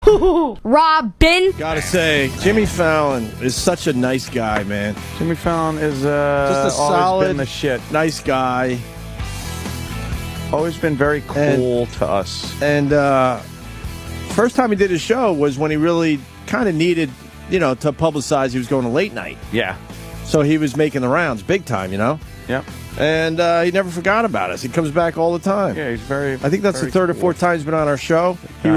HooHooHooRobin. Gotta say, Jimmy Fallon is such a nice guy, man. Jimmy Fallon is just a always solid, been the shit. Nice guy. Always been very cool to us. And first time he did his show was when he really kind of needed, to publicize he was going to late night. Yeah. So he was making the rounds big time, Yep. And he never forgot about us. He comes back all the time. Yeah, he's very. I think that's the third or fourth time he's been on our show. He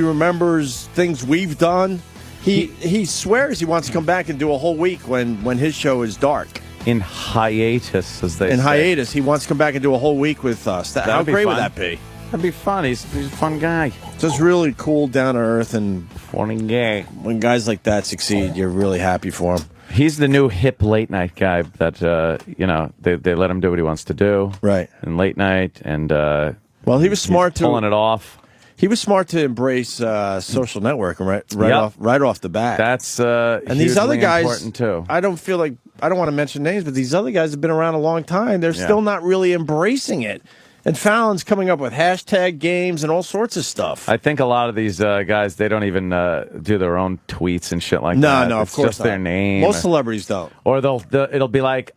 remembers things we've done. He swears he wants to come back and do a whole week when his show is dark. In hiatus, as they say. In hiatus, he wants to come back and do a whole week with us. How great would that be? That'd be fun. He's a fun guy. Just really cool, down to earth, and funny guy. When guys like that succeed, you're really happy for him. He's the new hip late night guy that they let him do what he wants to do. Right. And late night and well, he was smart to pulling it off. He was smart to embrace social networking right off the bat. That's and these other guys important too. I don't want to mention names, but these other guys have been around a long time. They're still not really embracing it. And Fallon's coming up with hashtag games and all sorts of stuff. I think a lot of these guys, they don't even do their own tweets and shit like that. No, of course just not. their name. Most celebrities don't. Or it'll be like,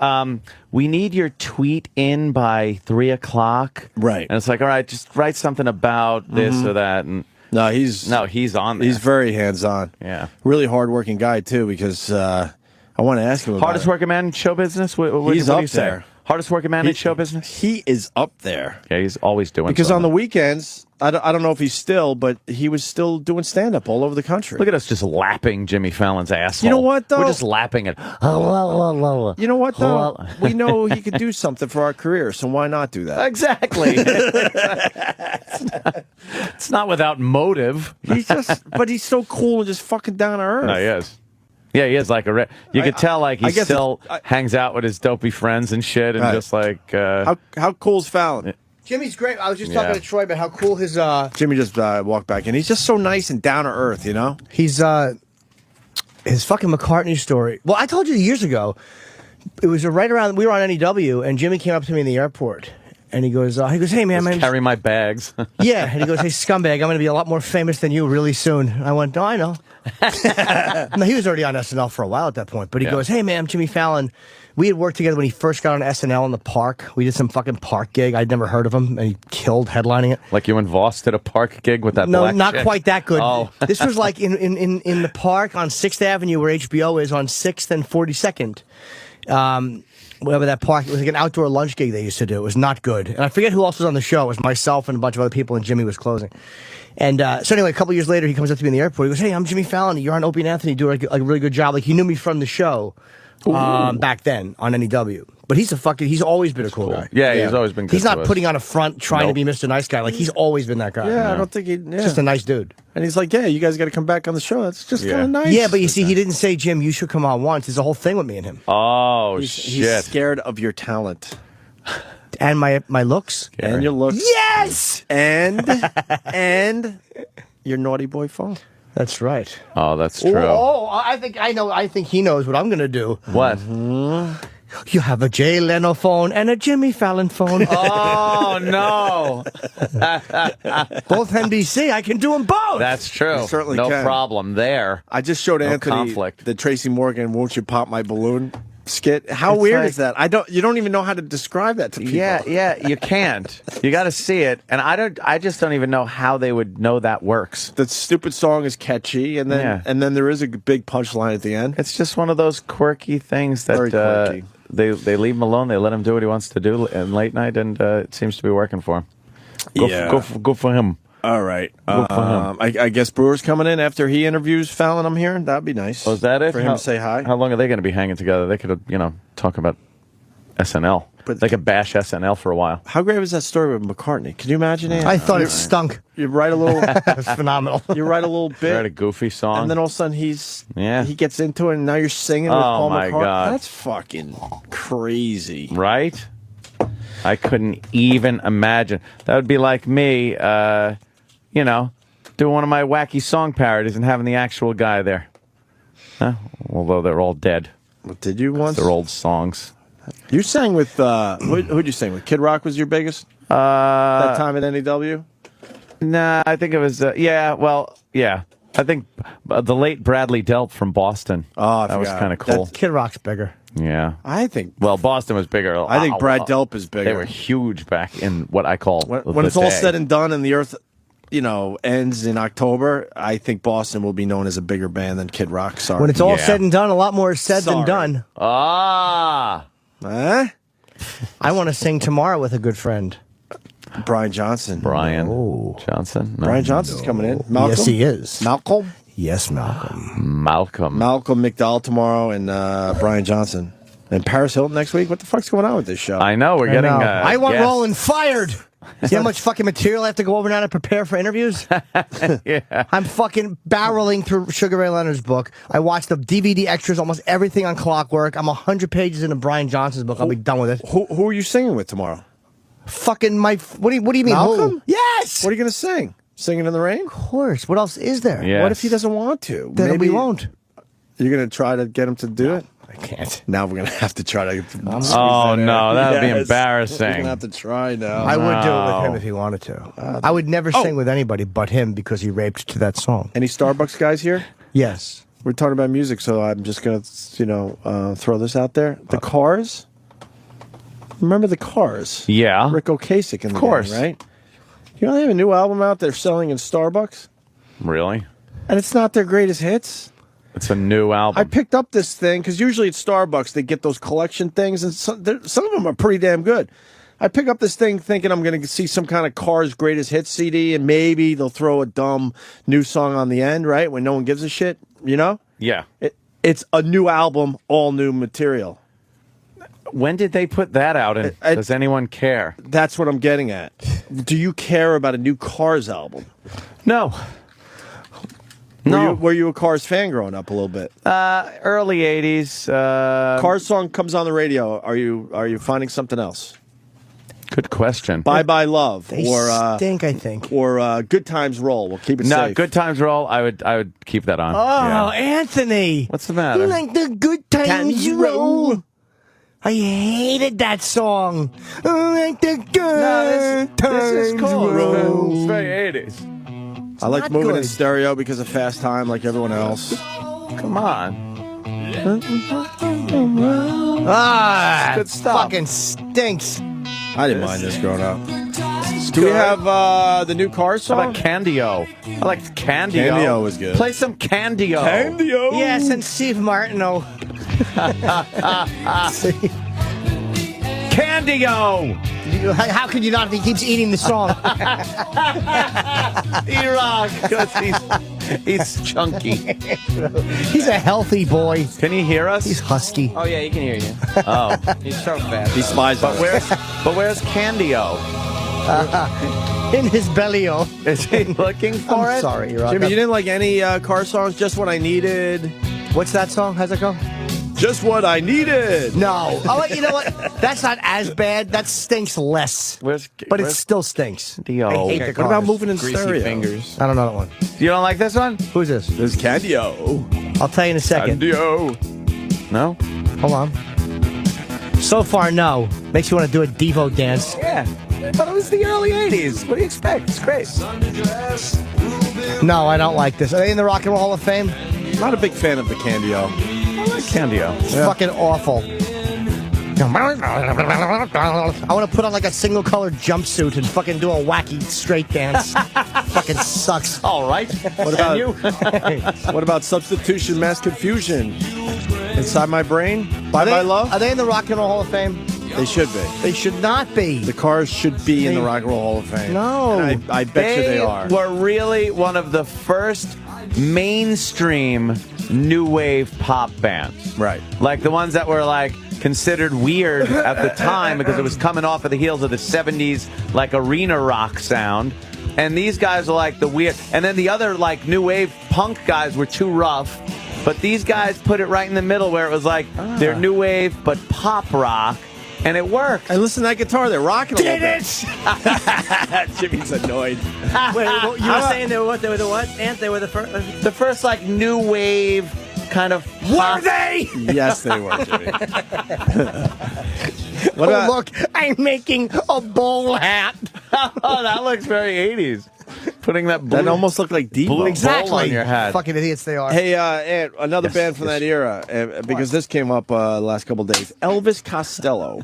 we need your tweet in by 3 o'clock. Right. And it's like, all right, just write something about this or that. And No, he's on there. He's very hands-on. Yeah. Really hard-working guy, too, because I want to ask him about Hardest working man in show business? What He's do up you say? there. Hardest working man in show business? He is up there. Yeah, he's always doing Because something. on the weekends, I don't know if he's still, but he was still doing stand-up all over the country. Look at us just lapping Jimmy Fallon's asshole. You know what, though? We're just lapping it. You know what, though? We know he could do something for our career, so why not do that? Exactly. It's not without motive. But he's so cool and just fucking down to earth. No, he is. Yeah, he is like you could tell like he still hangs out with his dopey friends and shit, and just like how cool's Fallon? Jimmy's great. I was just talking to Troy about how cool his Jimmy just walked back in. He's just so nice and down to earth, He's his fucking McCartney story. Well, I told you years ago. It was right around we were on NEW, and Jimmy came up to me in the airport. And he goes, hey, man. Carry my bags. Yeah. And he goes, hey, scumbag, I'm going to be a lot more famous than you really soon. And I went, no, I know. No, he was already on SNL for a while at that point. But he goes, hey, man, I'm Jimmy Fallon. We had worked together when he first got on SNL in the park. We did some fucking park gig. I'd never heard of him. And he killed headlining it. Like you and Voss did a park gig with that No, black not chick? quite that good. Oh. This was like in the park on 6th Avenue where HBO is on 6th and 42nd. Whatever that park, it was like an outdoor lunch gig they used to do. It was not good. And I forget who else was on the show. It was myself and a bunch of other people, and Jimmy was closing. And so anyway, a couple years later, he comes up to me in the airport. He goes, hey, I'm Jimmy Fallon. You're on Opie and Anthony. You do a really good job. Like, he knew me from the show back then on NEW. But he's always been a cool guy. Yeah, he's always been good He's not to us. putting on a front trying to be Mr. Nice Guy. Like, he's always been that guy. Yeah, I don't think he's just a nice dude. And he's like, yeah, you guys got to come back on the show. That's just kind of nice. Yeah, but you see, he didn't say, Jim, you should come on once. There's a whole thing with me and him. Oh, He's scared of your talent. And my looks. And your looks. Yes! And your naughty boy phone. That's right. Oh, that's true. Oh, I think he knows what I'm going to do. What? You have a Jay Leno phone and a Jimmy Fallon phone. Oh, no. Both NBC. I can do them both. That's true. You certainly no can. problem there. I just showed Anthony conflict. the Tracy Morgan "Won't You Pop My Balloon" skit. How weird is that? You don't even know how to describe that to people. Yeah, you can't. You got to see it, and I just don't even know how they would know that works. The stupid song is catchy, and then there is a big punchline at the end. It's just one of those quirky things that Very quirky. They leave him alone. They let him do what he wants to do in late night, and it seems to be working for him. Go for him. All right. I guess Breuer's coming in after he interviews Fallon, I'm hearing. That'd be nice. Oh, is that it? For him to say hi. How long are they going to be hanging together? They could, talk about SNL. But they could bash SNL for a while. How great was that story with McCartney? Can you imagine it? I thought it stunk. You write a little... It was phenomenal. You write a little bit. Write a goofy song. And then all of a sudden he gets into it, and now you're singing with Paul McCartney. Oh, my God. That's fucking crazy. Right? I couldn't even imagine. That would be like me, doing one of my wacky song parodies and having the actual guy there. Although they're all dead. Did you once? They're old songs. You sang with, who'd you sing with? Kid Rock was your biggest? That time at NEW? Nah, I think it was. Yeah. I think the late Bradley Delp from Boston. Oh, that was kind of cool. Kid Rock's bigger. Yeah, I think. Well, Boston was bigger. I think Brad Delp is bigger. They were huge back in what I call when it's all said and done, and the Earth, ends in October. I think Boston will be known as a bigger band than Kid Rock. Sorry. When it's all said and done, a lot more is said than done. Ah. Huh? I want to sing tomorrow with a good friend. Brian Johnson. Johnson? No. Brian Johnson's coming in. Malcolm? Yes, he is. Malcolm? Yes, Malcolm. Malcolm McDowell tomorrow and Brian Johnson. And Paris Hilton next week? What the fuck's going on with this show? I know, we're getting... I want Roland fired! See how much fucking material I have to go over now to prepare for interviews? Yeah. I'm fucking barreling through Sugar Ray Leonard's book. I watched the DVD extras, almost everything on Clockwork. I'm 100 pages into Brian Johnson's book. I'll be done with it. Who are you singing with tomorrow? Fucking what do you mean? Malcolm? Who? Yes! What are you going to sing? Singing in the Rain? Of course. What else is there? Yes. What if he doesn't want to? Then Maybe we won't. You're going to try to get him to do it? I can't. Now we're going to have to try to... Oh, no, that would be embarrassing. We're going to have to try now. I would do it with him if he wanted to. I would never sing with anybody but him because he raped to that song. Any Starbucks guys here? Yes. We're talking about music, so I'm just going to, throw this out there. The Cars. Remember the Cars? Yeah. Rick Ocasek in the Of course. game, right? You know they have a new album out they're selling in Starbucks? Really? And it's not their greatest hits. It's a new album. I picked up this thing because usually at Starbucks they get those collection things, and some of them are pretty damn good. I pick up this thing thinking I'm going to see some kind of Cars greatest hits CD, and maybe they'll throw a dumb new song on the end, right? When no one gives a shit, Yeah. It's a new album, all new material. When did they put that out, and does anyone care? That's what I'm getting at. Do you care about a new Cars album? No. Were you a Cars fan growing up a little bit? Early 80s. Cars song comes on the radio. Are you finding something else? Good question. Bye Bye Love. They stink, I think. Or Good Times Roll. We'll keep it safe. No, Good Times Roll, I would keep that on. Oh, Anthony. What's the matter? You like the Good Times Roll? I hated that song. I like the Good Times This is cool. Roll. It's very 80s. I like not moving in good. stereo because of Fast Time like everyone else. Come on. Good stuff. Fucking stinks. I didn't mind this growing up. Do we have the new Cars song? How about Candio? I like Candio. Candio was good. Play some Candio. Candio. Yes, and Steve Martineau. Candio. How could you not if he keeps eating the song? E-Rock, because he's chunky. He's a healthy boy. Can he hear us? He's husky. Oh yeah, he can hear you. Oh, He's so fast. He spies on us. but where's Candio? In his belly-o. Is he looking for it? Sorry, you're Jimmy, you didn't like any Cars songs? Just What I Needed. What's that song? How's it go? Just What I Needed. No. Oh, you know what? That's not as bad. That stinks less. But it still stinks. Candio? I hate the What about Cars. Moving in Greasy Stereo? fingers. I don't know that one. You don't like this one? Who's this? This is Candio. I'll tell you in a second. Candio. No? Hold on. So far, no. Makes you want to do a Devo dance. Yeah. But it was the early 80s. What do you expect? It's great. No, I don't like this. Are they in the Rock and Roll Hall of Fame? Not a big fan of the Candio. I like Candio. It's fucking awful. I want to put on like a single colored jumpsuit and fucking do a wacky straight dance. Fucking sucks. All right. What about what about Substitution Mass Confusion? Inside My Brain? Bye Bye Love? Are they in the Rock and Roll Hall of Fame? They should be. They should not be. The Cars should be in the Rock and Roll Hall of Fame. No. And I bet you they are. were really one of the first mainstream new wave pop bands. Right. Like the ones that were like considered weird at the time because it was coming off of the heels of the 70s like arena rock sound. And these guys are like the weird. And then the other like new wave punk guys were too rough. But these guys put it right in the middle where it was like they're new wave but pop rock. And it worked. And listen to that guitar. They're rocking a little bit. Jimmy's annoyed. Wait, you were saying they were what? They were the what? Ant? They were the first? The first like new wave kind of pop. Were they? Yes, they were, Jimmy. What Oh, about, look, I'm making a bowl hat. Oh, that looks very 80s. putting that blue, That almost looked like Devo. blue Exactly. bowl on your head. Fucking idiots they are. Hey, Ant, another Yes, band from yes. that era, because this came up the last couple of days. Elvis Costello.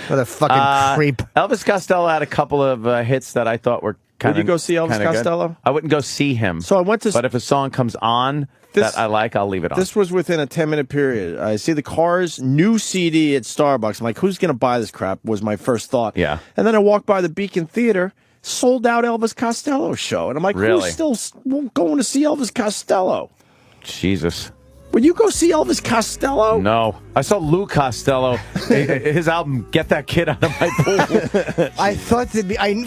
What a fucking creep. Elvis Costello had a couple of hits that I thought were kind of. Would you go see Elvis kinda good. Costello? I wouldn't go see him. So I went to. But if a song comes on This- that I like, I'll leave it on. This was within a 10-minute period. I see the Cars new CD at Starbucks. I'm like, who's going to buy this crap? Was my first thought. Yeah. And then I walked by the Beacon Theater, sold out Elvis Costello show. And I'm like, Really? who's still going to see Elvis Costello? Jesus. Would you go see Elvis Costello? No. I saw Lou Costello, his album, Get That Kid Out of My Pool. I thought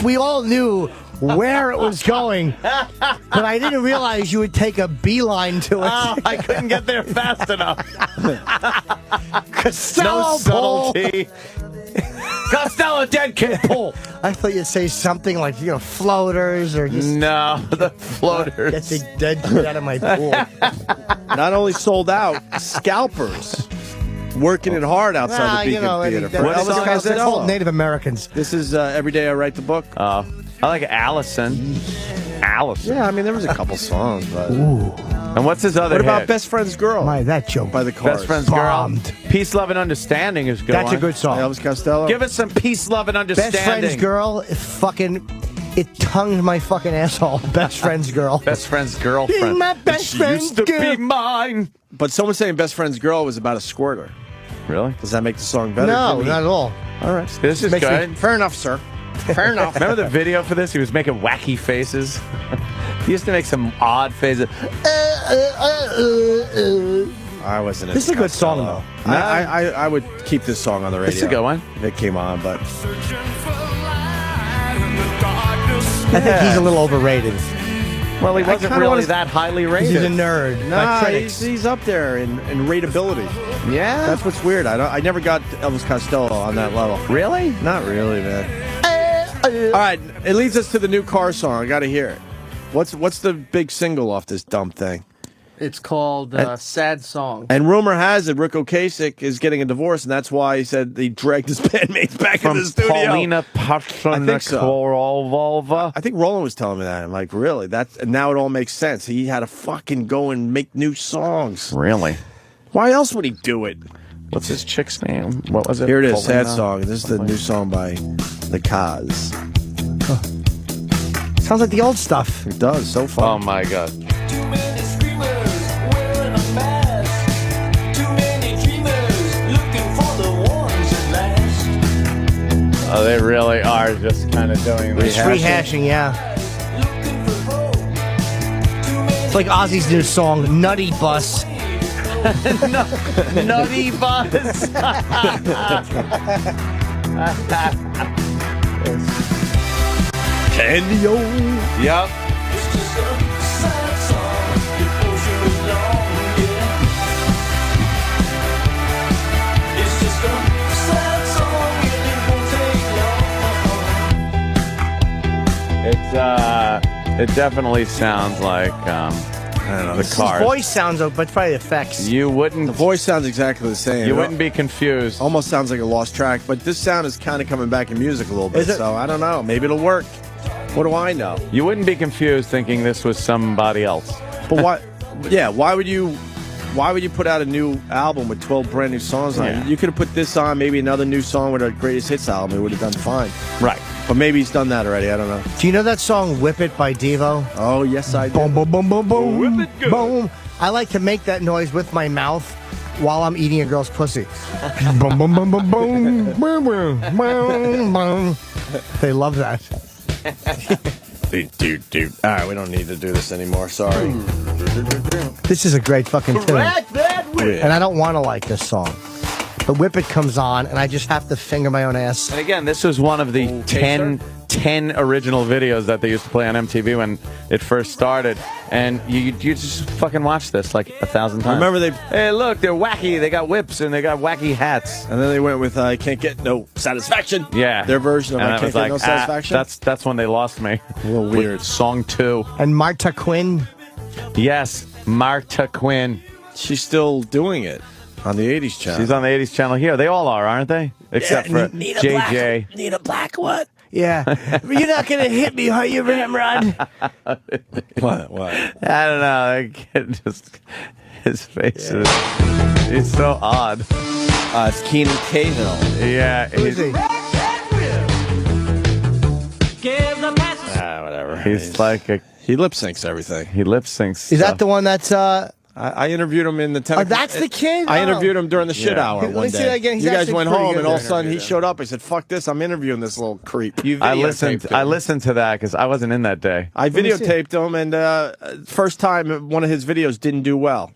we all knew where it was going, but I didn't realize you would take a beeline to it. Oh, I couldn't get there fast enough. Costello No subtlety. Costello, dead kid, pull. I thought you'd say something like, floaters or just No, the get floaters. the dead kid out of my pool. Not only sold out, scalpers working it hard outside the Beacon Theater. For What Elvis song is That's it? all Costello. Native Americans. This is Every Day I Write the Book. I like Allison. Allison. Yeah, I mean, there was a couple songs, but... And what's his other What about hit? Best Friend's Girl? My, that joke. By the Cars. Best Friend's Bombed. Girl. Peace, Love, and Understanding is good. That's a good song. Elvis Costello? Give us some peace, love, and understanding. Best Friend's Girl, it tongued my fucking asshole. Best Friend's Girl. Best Friend's Girlfriend. Be my best She friend's used to girl. be mine. But someone saying Best Friend's Girl was about a squirter. Really? Does that make the song better? No, Jimmy? not at all. All right. This is Makes me- good. Fair enough, sir. Fair enough. Remember the video for this? He was making wacky faces. He used to make some odd faces. I wasn't. This is a good song, though. I would keep this song on the radio. It's a good one. If it came on, but I think he's a little overrated. Well, he wasn't kinda really wanna- that highly He's rated. a nerd. by nah, critics. he's up there in rateability. Yeah? That's what's weird. I never got Elvis Costello on that level. Really? Not really, man. All right, it leads us to the new Car song. I got to hear it. What's the big single off this dumb thing? It's called Sad Song. And rumor has it Rick Ocasek is getting a divorce, and that's why he said he dragged his bandmates back From in the studio. Paulina I think so. Pasternakorova. I think Roland was telling me that. I'm like, really? And now it all makes sense. He had to fucking go and make new songs. Really? Why else would he do it? What's his chick's name? What was it? Here it is, Paulina? Sad Song. This is the new song by the Caz. Sounds like the old stuff. It does, so Oh far. my God. Too many screamers wearing a mask. Too many dreamers looking for the ones that last. Oh, they really are just kind of doing It's rehashing, yeah. Looking for hope. Too many It's like Ozzy's new song, Nutty Bus. Nutty Buzz. Candy-O. Yep. It's just a sad song. The ocean is long, yeah. It's just a sad song and it won't take long. It definitely sounds like I don't know. the His Cars. voice sounds, but probably effects. You wouldn't. The voice sounds exactly the same. You wouldn't be confused. Almost sounds like a lost track, but this sound is kind of coming back in music a little bit. Is it? So I don't know. Maybe it'll work. What do I know? You wouldn't be confused thinking this was somebody else. But why? Yeah, why would you put out a new album with 12 brand new songs on Yeah. it? You could have put this on, maybe another new song with a greatest hits album. It would have done fine. Right. But maybe he's done that already. I don't know. Do you know that song "Whip It" by Devo? Oh yes, I do. Boom, boom, boom, boom, boom. Whip it good. Boom. I like to make that noise with my mouth while I'm eating a girl's pussy. Boom, boom, boom, boom, boom, boom, boom, boom, boom. They love that. Dude. All right, we don't need to do this anymore. Sorry. This is a great fucking tune. Yeah. And I don't want to like this song. The Whip It comes on, and I just have to finger my own ass. And again, this was one of the Okay, 10 original videos that they used to play on MTV when it first started. And you just fucking watch this like 1,000 times. Remember Hey, look, they're wacky. They got whips and they got wacky hats. And then they went with I Can't Get No Satisfaction. Yeah. Their version of And I I Can't was Get like, No Satisfaction. that's when they lost me. A little With weird. Song 2. And Marta Quinn. Yes, Marta Quinn. She's still doing it on the 80s channel. She's on the 80s channel here. They all are, aren't they? Except for JJ. Need a black what? Yeah. You're not going to hit me, are you, Ramrod? What? I don't know. I can't just his face is it's so odd. It's Keenan Cahill. Yeah, Who is he? Whatever. He's like he lip syncs everything. he lip syncs. Is that the one that's... I interviewed him in the 10 Oh, that's the kid? I Oh. interviewed him during the shit Yeah. hour Let me one see day. that again. He's You guys actually went pretty home, good and all of a there. sudden he showed up. I said, "Fuck this! I'm interviewing this little creep." I listened to that because I wasn't in that day. I me see. videotaped him, and first time one of his videos didn't do well.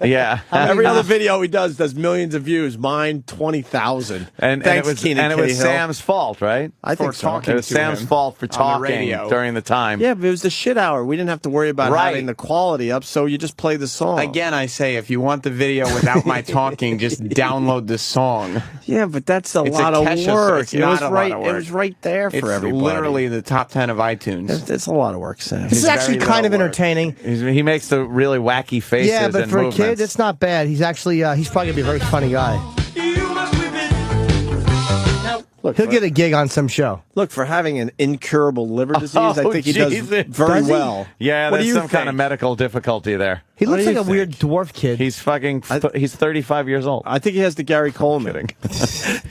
Yeah, Every other video he does millions of views. Mine 20,000. and Thanks, it was Keenan and it was Cahill. Sam's fault, right? I think so. It was Sam's fault for talking radio. during the time. Yeah, but it was the shit hour. We didn't have to worry about Right. having the quality up, so you just play the song. Again, I say, if you want the video without my talking, just download the song. Yeah, but that's a It's lot a of Kesha, work. it's not a lot of It work. was right there for It's everybody. literally the top 10 of iTunes. It's a lot of work, Sam. This is It's actually very kind of little work. entertaining. He makes the really wacky faces. Yeah, but and for a movements. kid, it's not bad. He's actually, he's probably going to be a very funny guy. Look, He'll get a gig on some show. Look, for having an incurable liver disease, I Oh, think he does Jesus. very Does he? well. Yeah, What do there's you some kind of think? medical difficulty there. He What looks do like you a think? weird dwarf kid. He's fucking. He's 35 years old. I think he has the Gary Coleman.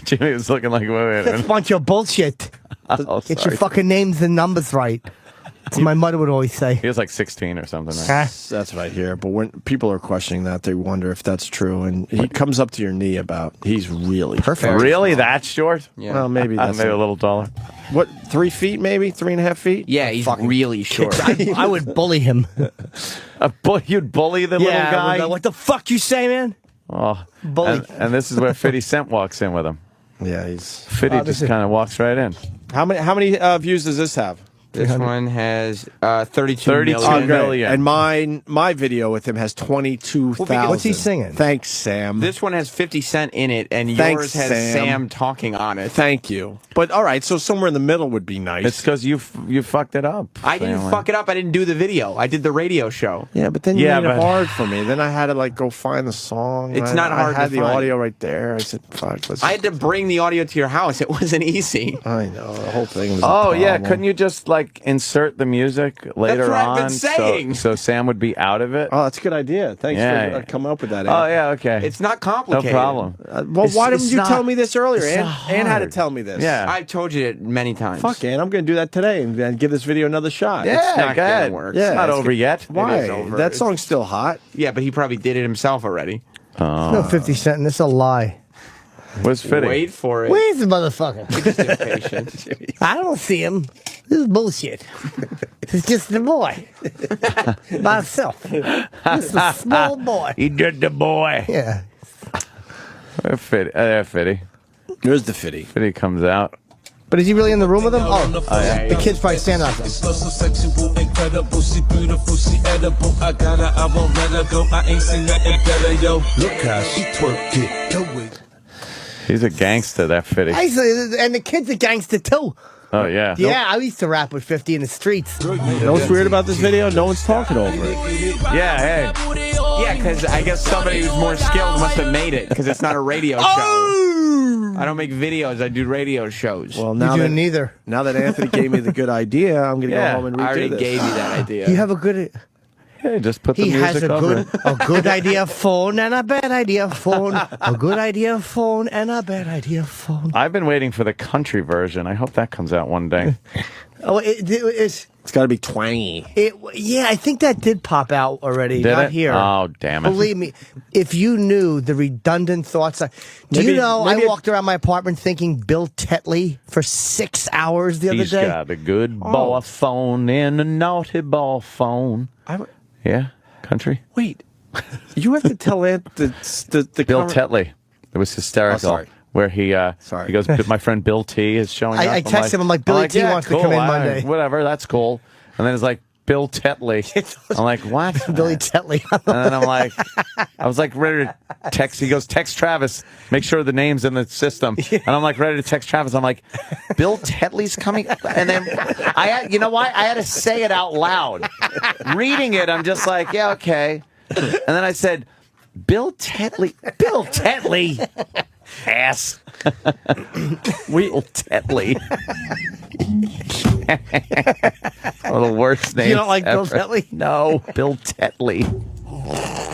Jimmy was looking like, wait a That's a minute. bunch of bullshit. Oh, Get sorry. your fucking names and numbers right. That's what my mother would always say. He was like 16 or something. Right? Huh? That's what I hear. But when people are questioning that, they wonder if that's true. And he comes up to your knee about. He's really Perfect. Really, that short? Yeah. Well, maybe that's Maybe a little taller. What, 3 feet, maybe 3.5 feet. Yeah, he's really short. I would bully him. You'd bully the little I would guy. go, what the fuck you say, man? Oh, Bully. and this is where 50 Cent walks in with him. Yeah, he's. 50 this just is- kind of walks right in. How many views does this have? This one has 32 32 million. Oh, million. And my video with him has 22,000. What's he singing? Thanks, Sam. This one has 50 Cent in it, and Thanks, yours has Sam. Sam talking on it. Thank you. But all right, so somewhere in the middle would be nice. It's because you fucked it up. I didn't Stanley. fuck it up. I didn't do the video. I did the radio show. Yeah, but then you Yeah, made it but- hard for me. Then I had to like go find the song. It's not hard I had to the find. audio right there. I said, "Fuck." Let's I had to bring the audio to your house. It wasn't easy. I know the whole thing was. Oh a yeah, problem. couldn't you just like insert the music later what I've on? been saying. So Sam would be out of it. Oh, that's a good idea. Thanks Yeah. for coming up with that. Oh Ann. yeah, okay. It's not no complicated. problem. Well, why It's didn't you not- tell me this earlier? it's Ann, not Ann had to hard. tell me this. Yeah. I've told you it many times. Fuck, Ann. I'm going to do that today and give this video another shot. Yeah, It's not go gonna ahead. work. Yeah, it's not it's over yet. Why? It is over. That song's still hot. Yeah, but he probably did it himself already. No 50 Cent, and this is a lie. What's fitting? Wait for it. Where's the motherfucker? Just impatient. I don't see him. This is bullshit. It's just the boy. By himself. Just a small boy. He did the boy. Yeah. Fitty. There's the fitty. Fitty comes out. But is he really in the room with him? Oh, yeah. The kid's probably standing out there. So sexual, incredible, she beautiful, she edible. I got her, I won't let her go. I ain't seen nothing better, yo. Look how she twerk it. Do it. He's a gangster, that Fitty. And the kid's a gangster too. Oh yeah. Yeah, I used to rap with 50 in the streets. You know what's weird about this video? No one's talking over it. Yeah. Hey. Yeah, because I guess somebody who's more skilled must have made it, because it's not a radio show. I don't make videos, I do radio shows. Well, You now do that neither. now that Anthony gave me the good idea, I'm going to Yeah, go home and redo I already this. gave you that idea. You have a good... Hey, just put the He music has a over good, it. a good idea phone and a bad idea phone. A good idea phone and a bad idea phone. I've been waiting for the country version. I hope that comes out one day. Oh, it's... It's got to be twangy. Yeah, I think that did pop out already. Did Not it? here. Oh, damn it. Believe me, if you knew the redundant thoughts. Do Maybe- you know maybe I it- walked around my apartment thinking Bill Tetley for 6 hours the other He's day? got a good ball phone and a naughty ball phone. Yeah, country. Wait, you have to tell Ant the Bill conver- Tetley. It was hysterical. Oh, sorry. Where he Sorry. he goes, my friend Bill T is showing up. I text him, I'm like, Billy T wants to come in Monday. Whatever, that's cool. And then it's like, Bill Tetley. I'm like, what? Billy Tetley. And then I'm like, I was like ready to text. He goes, text Travis. Make sure the name's in the system. And I'm like ready to text Travis. I'm like, Bill Tetley's coming. And then you know why? I had to say it out loud. Reading it, I'm just like, yeah, okay. And then I said, Bill Tetley. Bill Tetley. Ass. We Tetley. One of the worst names. You don't like Bill ever. Tetley? No, Bill Tetley.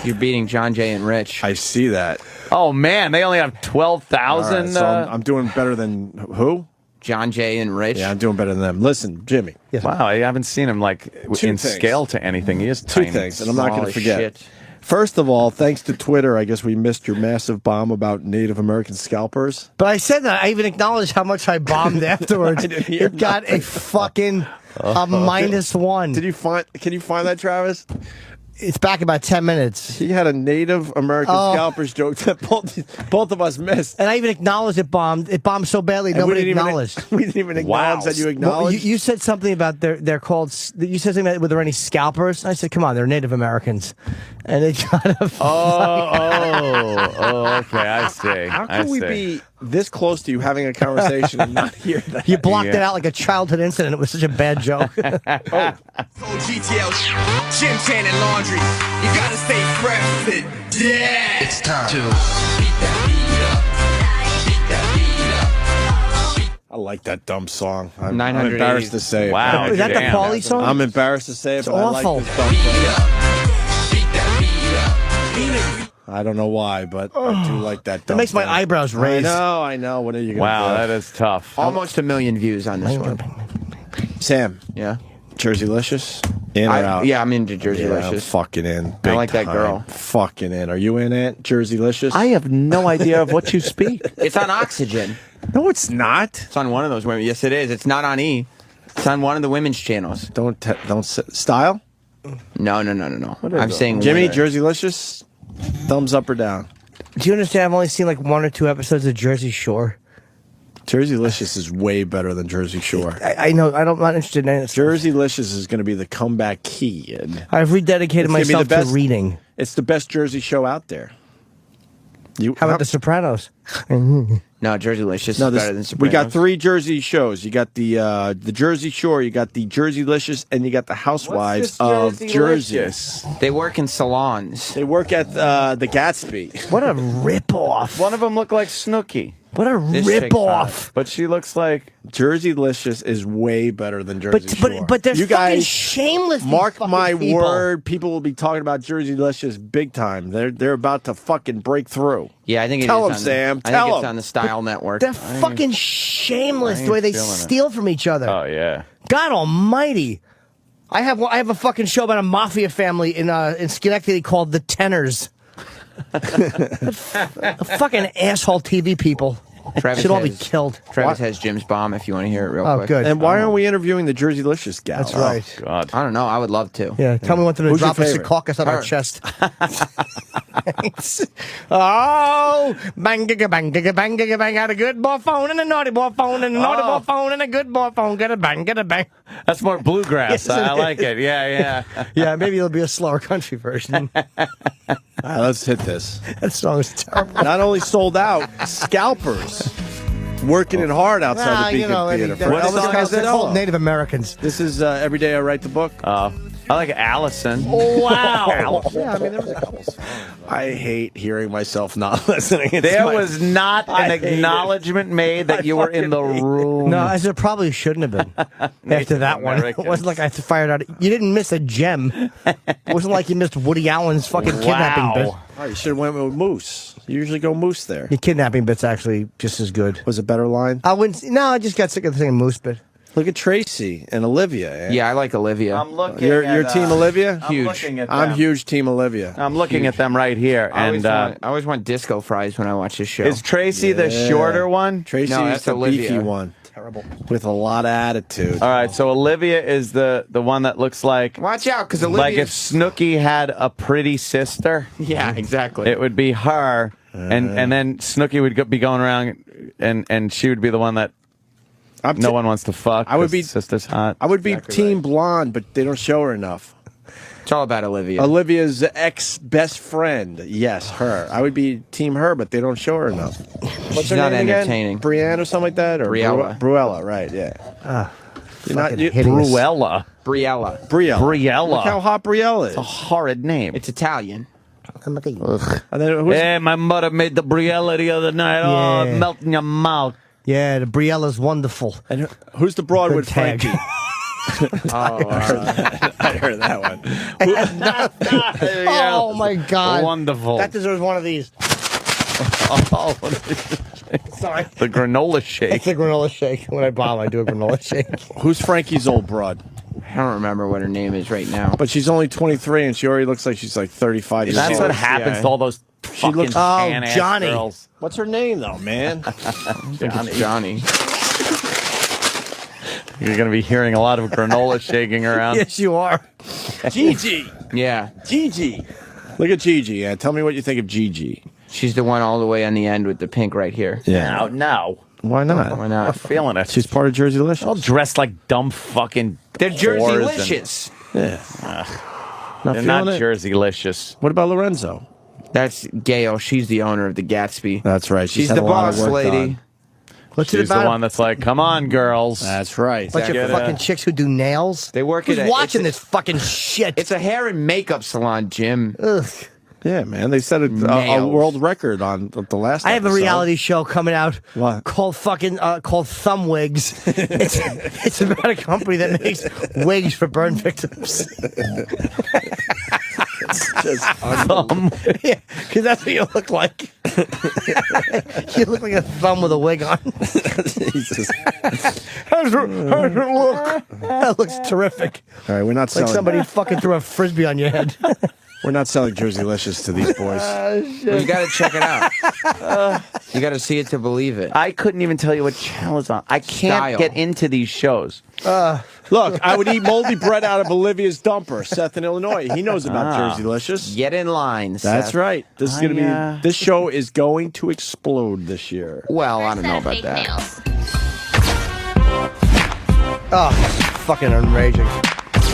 You're beating John Jay and Rich. I see that. Oh man, they only have All 12,000. right, so I'm doing better than who? John Jay and Rich. Yeah, I'm doing better than them. Listen, Jimmy. Wow, I haven't seen him like Two in things. scale to anything. He is Two tiny. things, and I'm not going Small to as forget. shit. First of all, thanks to Twitter, I guess we missed your massive bomb about Native American scalpers. But I said that. I even acknowledged how much I bombed afterwards. I didn't hear It got a fucking a -1. Did you find? Can you find that, Travis? It's back in about 10 minutes. He had a Native American scalpers joke that both of us missed. And I even acknowledged it bombed. It bombed so badly, And nobody acknowledged. We didn't even acknowledge that you Well, acknowledged. you said something about they're called. You said something about were there any scalpers? I said, come on, they're Native Americans, and it got a. Okay, I see. How can we be this close to you having a conversation and not hear that? You blocked Yeah. it out like a childhood incident. It was such a bad joke. GTL, gym, tan, and laundry. You gotta stay fresh fit. Yeah! It's time to beat that beat up. I like that dumb song. I'm 980. embarrassed to say it. Wow. Is that the damn. Pauly song? I'm embarrassed to say it, It's but awful. I like this dumb song. Beat that beat up. I don't know why, but I do like that. That makes my song. eyebrows I raise. know. What are you going to Wow, do? that is tough. Almost 1 million views on this one. Sam, Yeah. Jerseylicious? In or out? Yeah, I'm into Yeah, I'm Jerseylicious. fucking in. I Big like that time. girl. Fucking in. Are you in it? Jerseylicious? I have no idea of what you speak. It's on Oxygen. No, it's not. It's on one of those women. Yes, it is. It's not on E. It's on one of the women's channels. Don't style. No. I'm saying Jimmy, women. Jerseylicious? Thumbs up or down? Do you understand? I've only seen like 1 or 2 episodes of Jersey Shore. Jerseylicious is way better than Jersey Shore. I know. I'm not interested in it. Jerseylicious is going to be the comeback key. And I've rededicated It's gonna be the myself to best- reading. it's the best Jersey show out there. How about The Sopranos? No, Jerseylicious No, is better than we Sopranos. got 3 Jersey shows. You got the Jersey Shore, you got the Jerseylicious, and you got the Housewives of Jersey. They work in salons. They work at the Gatsby. What a ripoff! One of them looked like Snooki, What a This chick's ripoff! but she looks like Jerseylicious is way better than Jersey Shore. But they're you fucking guys shameless. these mark fucking my people. word, people will be talking about Jerseylicious big time. They're about to fucking break through. Yeah, I think it Tell is 'em, on Sam. I Tell think it's 'em. on the Style Network. They're fucking shameless I the way ain't they feeling it. steal from each other. oh yeah. God Almighty! I have a fucking show about a mafia family in Schenectady called The Tenors. A fucking asshole TV people Travis should all be has- killed. Travis has Jim's bomb if you want to hear it real Oh, quick. good. And why aren't we interviewing the Jerseylicious gal? That's right. God. I don't know. I would love to. Yeah, tell me when to Who's your drop a favorite? secaucus on our Her. chest. Oh, bang, digga, bang, digga, bang, digga, bang. Got a good boy phone and a naughty boy phone and a naughty boy phone and a good boy phone. Get a bang, get a bang. That's more bluegrass. Yes, it I like is. it. Yeah, yeah. Yeah, maybe it'll be a slower country version. All right, let's hit this. That song is terrible. Not only sold out, scalpers working it hard outside the Beacon Theater. For What Elvis song is it? They're called Costello. Native Americans. This is Every Day I Write the Book. I like Allison. Wow. Yeah, I mean, there was a couple songs. I hate hearing myself not listening. It's There my- was not I an hate it. acknowledgement made that you were in the room. No, as there probably shouldn't have been after that one. It Americans. wasn't like I fired out. You didn't miss a gem. It wasn't like you missed Woody Allen's fucking kidnapping bit. Oh, you should have went with Moose. You usually go Moose there. The kidnapping bit's actually just as good. Was a better line. I wouldn't. No, I just got sick of saying moose bit. Look at Tracy and Olivia. Yeah, I like Olivia. I'm looking. You're at, team Olivia? I'm Huge. looking at I'm them. huge team Olivia. I'm looking at them right here, I always, and I always want disco fries when I watch this show. is Tracy the Yeah. shorter one? Tracy's No, that's the Olivia. beefy one. Terrible. With a lot of attitude. All right, so Olivia is the one that looks like Watch out, because Olivia. like if Snooki had a pretty sister, Yeah, exactly. it would be her, and then Snooki would be going around, and she would be the one that no one wants to fuck. I would 'cause be- sister's hot. I would be team blonde, but they don't show her enough. It's all about Olivia. Olivia's ex-best friend. Yes, her. I would be team her, but they don't show her enough. What's She's her not name again? entertaining. Brienne or something like that? Or Briella. Bruella, right, yeah. You're not, fucking you, hideous. Bruella. Briella. Briella. Briella. Look how hot Briella is. A horrid name. It's Italian. And then who's, Hey, my mother made the Briella the other night. Oh, Yeah. melt in your mouth. Yeah, the Briella's wonderful. and who's the broad Good with tag. Frankie? I heard that one. Oh my God! Wonderful. That deserves one of these. Oh, Sorry. the granola shake. It's a granola shake. When I bomb, I do a granola shake. Who's Frankie's old broad? I don't remember what her name is right now. But she's only 23 and she already looks like she's like 35 years That's old. what happens to all those fucking looks- tan-ass Johnny. girls. What's her name though, man? I think it's Johnny. You're going to be hearing a lot of granola shaking around. Yes, you are. Gigi. Yeah. Gigi. Look at Gigi. Yeah, tell me what you think of Gigi. She's the one all the way on the end with the pink right here. Now, no. Why not? Why I'm not? feeling it. She's part of Jerseylicious. all dressed like dumb fucking They're whores and- Jerseylicious. Not They're not feeling it? Jerseylicious. What about Lorenzo? That's Gail. She's the owner of the Gatsby. That's right. She's had the a lot of boss work lady. done. What's it She's the about? one that's like, come on, girls. That's right. Bunch of Get a- fucking chicks who do nails. They work Who's at a- watching it's this fucking shit? It's a hair and makeup salon, Jim. Ugh. Yeah, man. They set a Nails. world record on the last I have a episode. reality show coming out What? called Thumb Wigs. it's about a company that makes wigs for burn victims. Yeah, because that's what you look like. You look like a thumb with a wig on. Jesus. How's it look? That looks terrific. All right, we're not Like selling. somebody fucking threw a frisbee on your head. We're not selling Jerseylicious to these boys. Well, you got to check it out. You got to see it to believe it. I couldn't even tell you what channel it's on. I can't Style. get into these shows. Look, I would eat moldy bread out of Olivia's dumper. Seth in Illinois. He knows about Jerseylicious. Get in line, That's Seth. right. This is going to be. I, This show is going to explode this year. Well, I don't know about Fake that. nails. Oh, fucking enraging.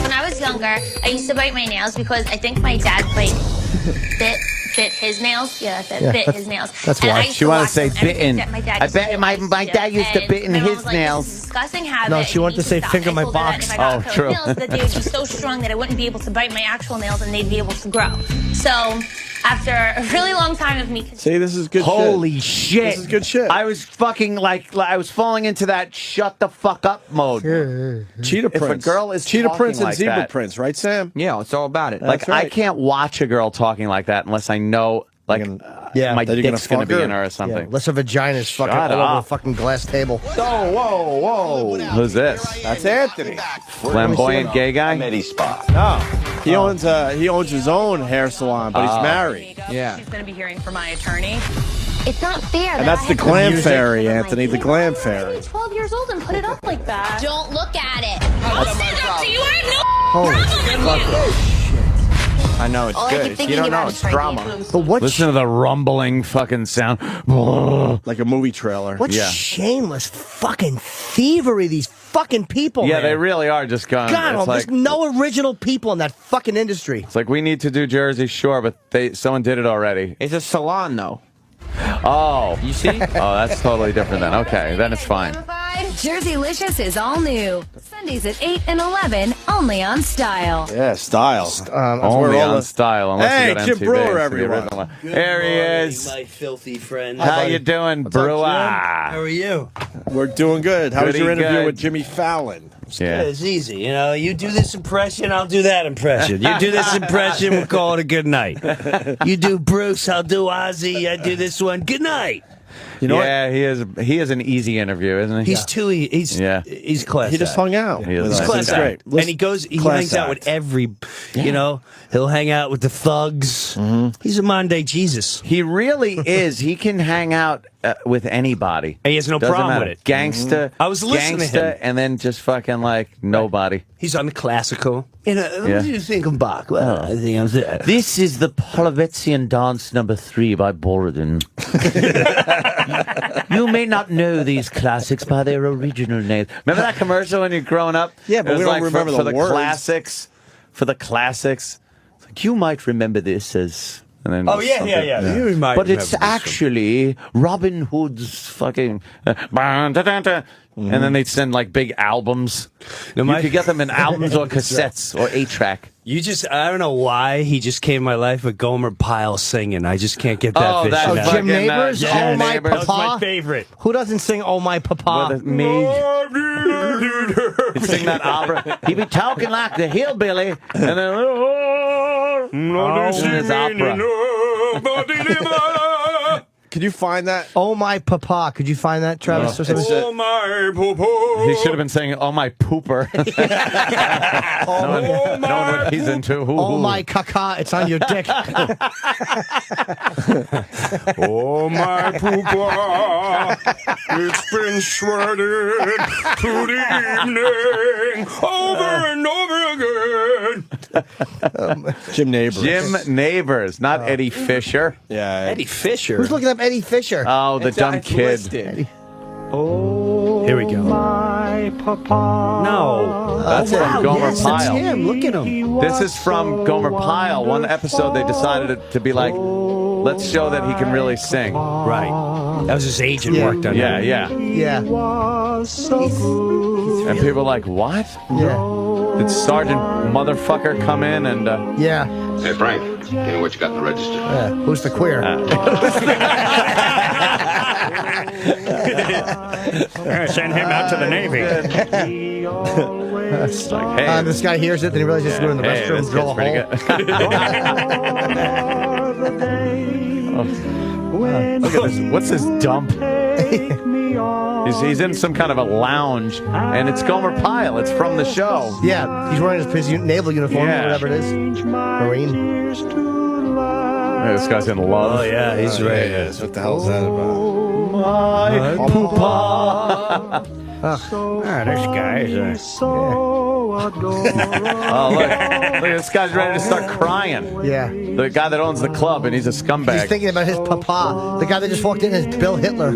When I was younger, I used to bite my nails because I think my dad bit his nails. Yeah, that's it. Yeah, bit that's- his nails. that's And why. I used She to wanted to watch say them every bitten. day. My dad I used to bet do my it. dad used to And bitten my mom his was like, nails. This is a disgusting habit. No, she wanted You to say need stop. finger I my told her that box. if I got Oh, cut true. nails, that they would be so strong that I wouldn't be able to bite my actual nails and they'd be able to grow. So after a really long time of me. See, this is good Holy shit. shit. This is good shit. I was fucking like I was falling into that shut the fuck up mode. Cheetah If a Prince. girl is Cheetah talking Prince and like Zebra that- Prince, right, Sam? Yeah, it's all about it. Like That's right. I can't watch a girl talking like that unless I know like Yeah, my that you're gonna dick's gonna fuck be her. in her or Yeah, something. unless her vagina's fucking Shut all over up. a fucking glass table. Oh, whoa, whoa. Who's this? That's Anthony. Flamboyant gay guy? Oh, he owns his own hair salon, but he's married. Yeah. She's going to be hearing from my attorney. It's not fair. And that's the glam fairy, Anthony, the glam fairy. I'm 12 years old and put it up like that. Don't look at it. I'll stand up to you. I have no Holy problem with you. I know, it's All I keep good. You thinking don't know, about it's is trying drama. to improve. But what? Listen to the rumbling fucking sound. Like a movie trailer. What Yeah. shameless fucking thievery these fucking people. Yeah, man. they really are just going. God, it's there's like no original people in that fucking industry. it's like we need to do Jersey Shore, but someone did it already. It's a salon, though. Oh, You see? oh, that's totally different then. Okay, then it's fine. Jerseylicious is all new. Sundays at 8 and 11, only on Style. Yeah, style. Only where all on the- Style, unless Hey, you got Jim MTV. Brewer, so the everyone. original- There he is. My filthy friend. How you doing, Brewer? How are you? We're doing good. How was your Goody interview good. with Jimmy Fallon? Yeah. It's easy. You know, you do this impression, I'll do that impression. You do this impression, we'll call it a good night. You do Bruce, I'll do Ozzy, I do this one. Good night. You know Yeah, he is an easy interview, isn't he? He's too. He's Yeah. He's class. He just hung out. He is with nice. us. Class It's act. great. And he goes. He Class hangs out act. with every. You know, he'll hang out with the thugs. He's a modern day Jesus. He really is. He can hang out with anybody. And he has no Doesn't problem matter. with it. Gangsta. I was listening to gangsta, him. and then just fucking like nobody. He's on the classical. You know, Yeah. what do you think of Bach? Well, I think I'm. This is the Polovetzian Dance Number 3 by Borodin. You may not know these classics by their original names. Remember that commercial when you're growing up? Yeah, but It was we don't like remember for the the words. classics. For the classics, it's like, you might remember this as. And then Oh, yeah. You remind But me it's of this one. actually Robin Hood's fucking. And then they'd send like big albums. You could get them in albums or cassettes or 8-track. I don't know why he just came in my life with Gomer Pyle singing. I just can't get that vision that's out. Jim fucking, Neighbors, yeah, Oh My Neighbors. Papa. That was my favorite. Who doesn't sing Oh My Papa? With a maid. He'd sing that opera. He'd be talking like the hillbilly, and then in his opera. Can you find that? Oh My Papa. Could you find that, Travis? Oh, my pooper. He should have been saying, "Oh my pooper." Knowing what he's into. Oh My Caca. It's on your dick. Oh, my pooper. It's been shredded to the evening over and over again. Jim Neighbors. Jim Neighbors, not Eddie Fisher. Yeah. Eddie Fisher. Who's looking up Eddie Fisher? Oh, the dumb kid. Here we go. No. That's from Gomer yes, Pyle. That's him. Look at him. This is from Gomer Pyle. One episode they decided to be like, let's show that he can really sing. Right. That was his agent worked on Yeah, that. yeah. Yeah. And people are like, what? Yeah. Did Sergeant Motherfucker come in and... Yeah. Hey, Frank, tell me what you got in the register. Who's the queer? Send him out to the Navy. It's like, hey, This guy hears it, then he realizes he's going to the hey, restroom, this drill a kid's pretty hole. good. Look at this. What's this dump? He's in some kind of a lounge, and it's Gomer Pyle. It's from the show. Yeah, he's wearing his naval uniform, Yeah. whatever it is. Marine. Yeah, this guy's in love. Oh, yeah, he's right. Yes. What the hell is that about? My poopa. This guy is Oh, look, this guy's ready to start crying. Yeah. The guy that owns the club, and he's a scumbag. He's thinking about his papa. The guy that just walked in is Bill Hitler.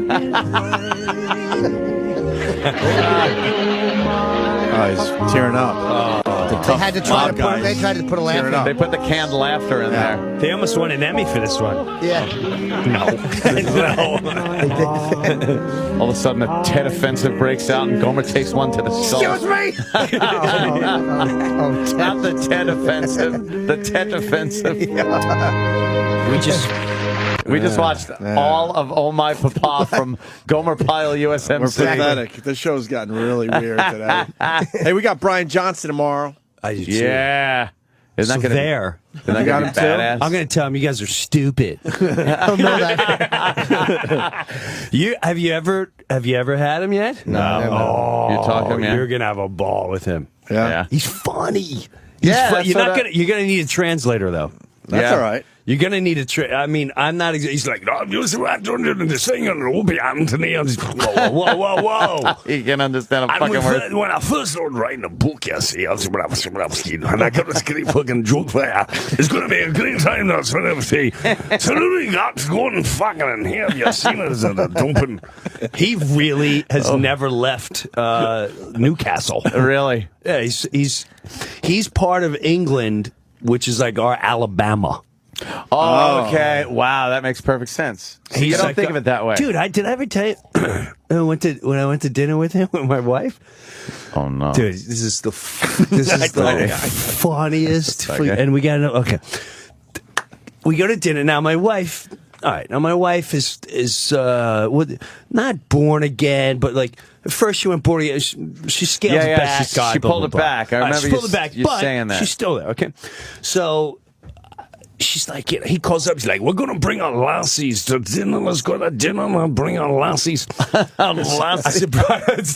Oh, he's tearing up. They had to try to put. They tried to put a laugh in. They put the canned laughter in there. They almost won an Emmy for this one. Yeah. No. All of a sudden, a Tet offensive breaks out, and Gomer takes one to the soul. Excuse me. Not the Tet offensive. The Tet offensive. We just watched all of Oh My Papa from Gomer Pyle USMC. We're pathetic. This show's gotten really weird today. Hey, we got Brian Johnson tomorrow. Yeah. Isn't that gonna, there. Isn't that gonna be badass? I'm going to tell him you guys are stupid. He'll know that. Have you ever had him yet? No. Oh, you're talking, man. You're going to have a ball with him. Yeah. He's funny. Yeah, You're going to need a translator though. That's all right. You're going to need a I mean, I'm not... He's like, I'm used to sing on Opie and Anthony. I'm just, whoa. You can understand a fucking word. When I first started writing a book, you see, I was and I got this great fucking joke there. It's going to be a great time. That's what I would say. So then we got to go and fucking in here. Have you seen it as a dumping? He really has never left Newcastle. Really? Yeah, he's part of England, which is like our Alabama. Oh, okay. Wow, that makes perfect sense. So you don't think of it that way. Dude, did I ever tell you when I went to dinner with him with my wife? Oh no. Dude, this is the funniest Okay. and we got we go to dinner. Now my wife is not born again, but like at first she went born again. She scales back. She pulled it back. I remember she pulled it back, you but saying that. she's still there. Okay, so she's like, he calls up. He's like, we're gonna bring our lassies to dinner. Let's go to dinner. And I'll bring our lassies. I said,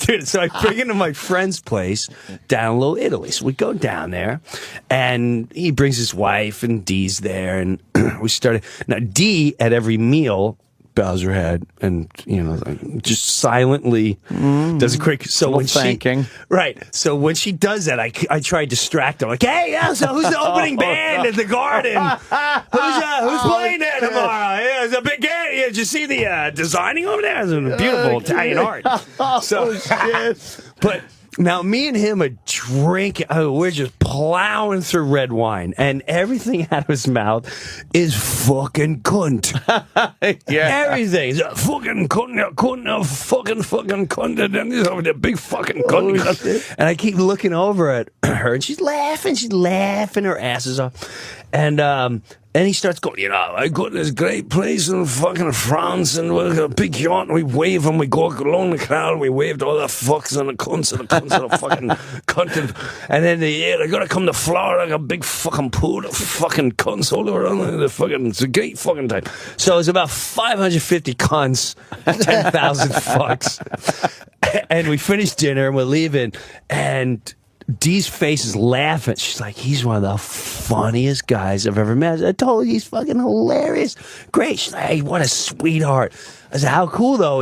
dude. So I bring him to my friend's place down in Little Italy. So we go down there, and he brings his wife, and Dee's there, and we started. Now Dee at every meal bows her head and just silently does a quick. So when thanking. So when she does that, I try to distract her. Like, hey, yeah, so who's the opening band at the Garden? Who's playing there tomorrow? Yeah, it's a big game. Yeah, did you see the designing over there? It's a beautiful Italian art. So, shit. but Now, me and him are drinking. Oh, we're just plowing through red wine, and everything out of his mouth is fucking cunt. Yeah. Everything is fucking cunt, fucking cunt, and then he's over there, big fucking cunt, cunt. And I keep looking over at her, and she's laughing her asses off, and he starts going, I go to this great place in fucking France, and we've got a big yacht, and we wave, and we go along the canal, and we wave to all the fucks and the cunts and the fucking cunt. And then they're going to come to Florida, like a big fucking pool of fucking cunts all around the fucking, it's a great fucking time. So it's about 550 cunts, 10,000 fucks. And we finished dinner, and we're leaving, and Dee's face is laughing. She's like, he's one of the funniest guys I've ever met. I told her he's fucking hilarious. Great. She's like, hey, what a sweetheart. I said, how cool, though.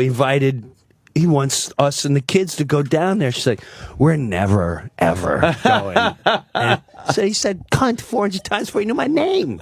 He wants us and the kids to go down there. She's like, we're never, ever going. And so he said, cunt 400 times before he knew my name.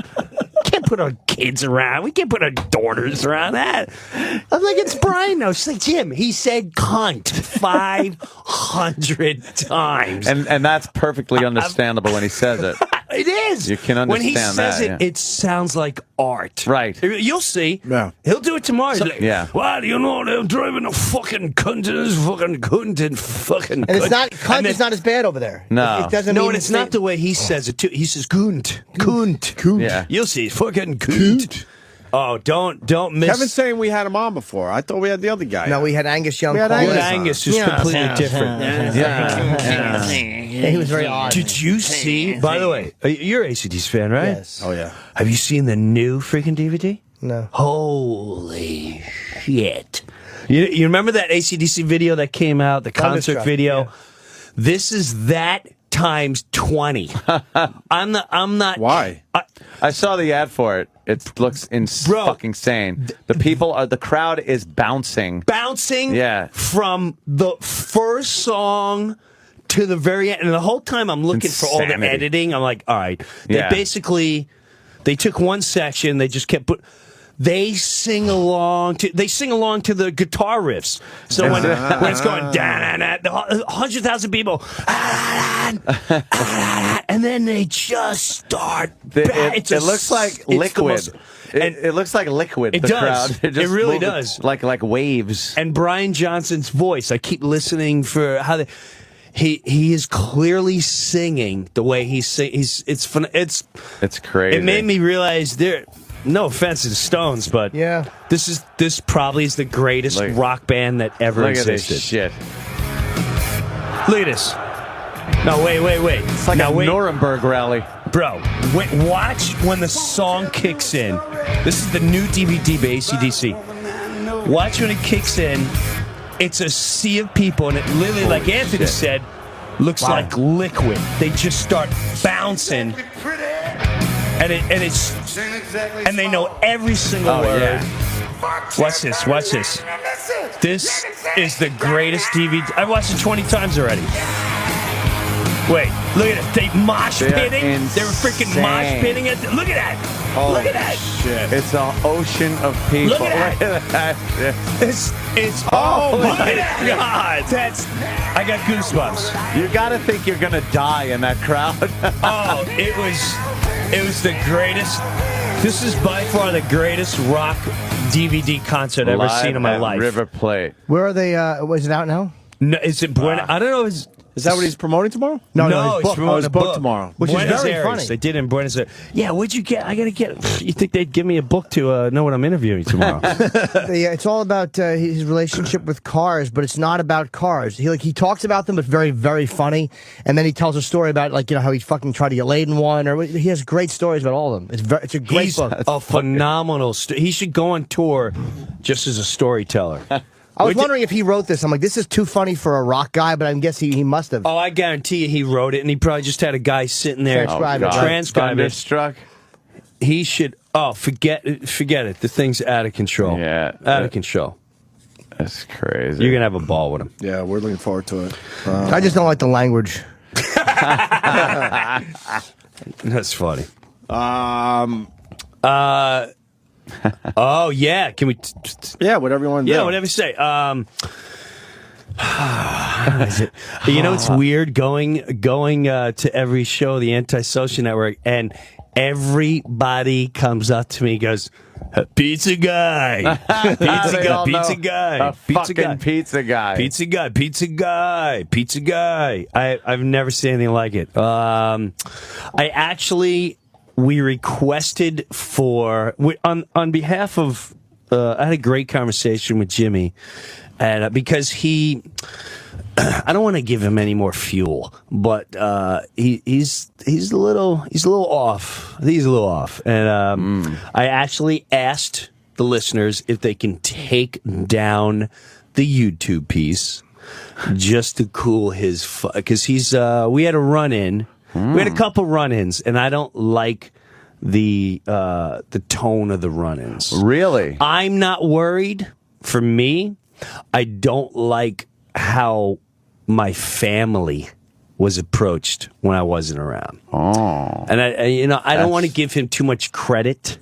Can't put our kids around. We can't put our daughters around that. I was like, it's Brian, though. She's like, Jim, he said cunt 500 times. And that's perfectly understandable when he says it. It is. You can understand when he that. says it, Yeah. it sounds like art. Right. You'll see. Yeah. He'll do it tomorrow. He's like, yeah. Well, they're driving a fucking cunt and this fucking cunt and fucking And it's cunt. not cunt is not as bad over there. No. It doesn't No, mean and it's not the way he says it, too. He says cunt. Cunt. Yeah. You'll see. Fucking cunt. Oh, don't miss. Kevin's saying we had him on before. I thought we had the other guy. No, we had Angus Young. We had call Angus in. on. Angus is completely different. Yeah, he was very odd. Did you see, by the way, you're an ACDC fan, right? Yes. Oh, yeah. Have you seen the new freaking DVD? No. Holy shit. You remember that AC/DC video that came out, the concert Thunderstruck, video? yeah. This is that times 20. I'm not. Why? I saw the ad for it. It looks fucking insane. The crowd is bouncing. Bouncing from the first song to the very end. And the whole time I'm looking for all the Insanity. editing. I'm like, all right. Yeah. They took one section, they just kept they sing along to the guitar riffs. So when it's going down, 100,000 people, and then they just start. It looks like liquid. It looks like liquid. It the does. Crowd. It really moving does. Like waves. And Brian Johnson's voice, I keep listening for how they. He is clearly singing the way he sings. It's fun. It's crazy. It made me realize there. No offense to the Stones, but yeah, this probably is the greatest rock band that ever existed. Look at this shit. Look at this. No, wait. It's like a Nuremberg rally. Bro, watch when the song kicks in. This is the new DVD by AC/DC. Watch when it kicks in. It's a sea of people, and it literally, like Anthony said, looks like liquid. They just start bouncing, and they know every single word. Yeah. Watch this. This is the greatest DVD. I've watched it 20 times already. Wait, look at it. They mosh pitting. They were freaking mosh pitting it. Look at that. Holy look at that. Shit. It's an ocean of people. Look at that. It's oh my God. I got goosebumps. You got to think you're going to die in that crowd. Oh, it was the greatest. This is by far the greatest rock DVD concert I've ever seen in my life. River Plate. Where are they? Was it out now? No, is it Buenos? I don't know. Is that what he's promoting tomorrow? No, he's promoting his book tomorrow. Which Buenos is very Aires. funny. They did in Buenos Aires. Yeah, what'd you get? I gotta get. You think they'd give me a book to know what I'm interviewing tomorrow? Yeah, it's all about his relationship with cars, but it's not about cars. He talks about them, but very, very funny. And then he tells a story about how he fucking tried to get laid in one. Or he has great stories about all of them. It's a great book. A phenomenal. He should go on tour just as a storyteller. I was wondering if he wrote this. I'm like, this is too funny for a rock guy, but I guess he must have. Oh, I guarantee you he wrote it, and he probably just had a guy sitting there transcribe it. Thunderstruck. He should. Oh, forget it. The thing's out of control. Yeah, out of control. That's crazy. You're gonna have a ball with him. Yeah, we're looking forward to it. I just don't like the language. That's funny. Oh yeah, can we? Yeah, whatever you want to do. Yeah, whatever you say. You know, it's weird going to every show, the Antisocial Network, and everybody comes up to me and goes, pizza guy, pizza guy, pizza guy, pizza guy, pizza guy, pizza guy, pizza guy, pizza guy. I've never seen anything like it. We requested on behalf of. I had a great conversation with Jimmy, and because I don't want to give him any more fuel, but he's a little off. I think he's a little off, and I actually asked the listeners if they can take down the YouTube piece just to cool his because we had a run-in. We had a couple run-ins, and I don't like the tone of the run-ins. Really? I'm not worried. For me, I don't like how my family was approached when I wasn't around. Oh. And I don't want to give him too much credit,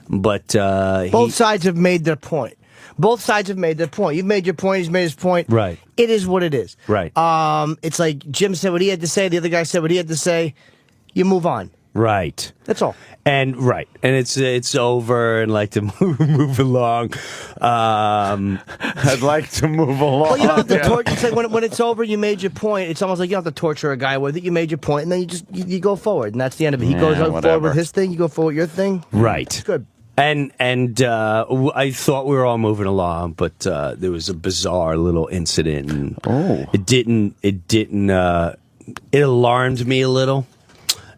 but both sides have made their point. Both sides have made their point. You've made your point. He's made his point. Right. It is what it is. Right. It's like Jim said what he had to say. The other guy said what he had to say. You move on. Right. That's all. And it's over, and like to move along. I'd like to move along. Well, you don't have to torture. It's like when it's over, you made your point. It's almost like you don't have to torture a guy with it. You made your point, and then you go forward, and that's the end of it. He goes forward with his thing. You go forward with your thing. Right. It's good. And I thought we were all moving along, but there was a bizarre little incident. And it alarmed me a little.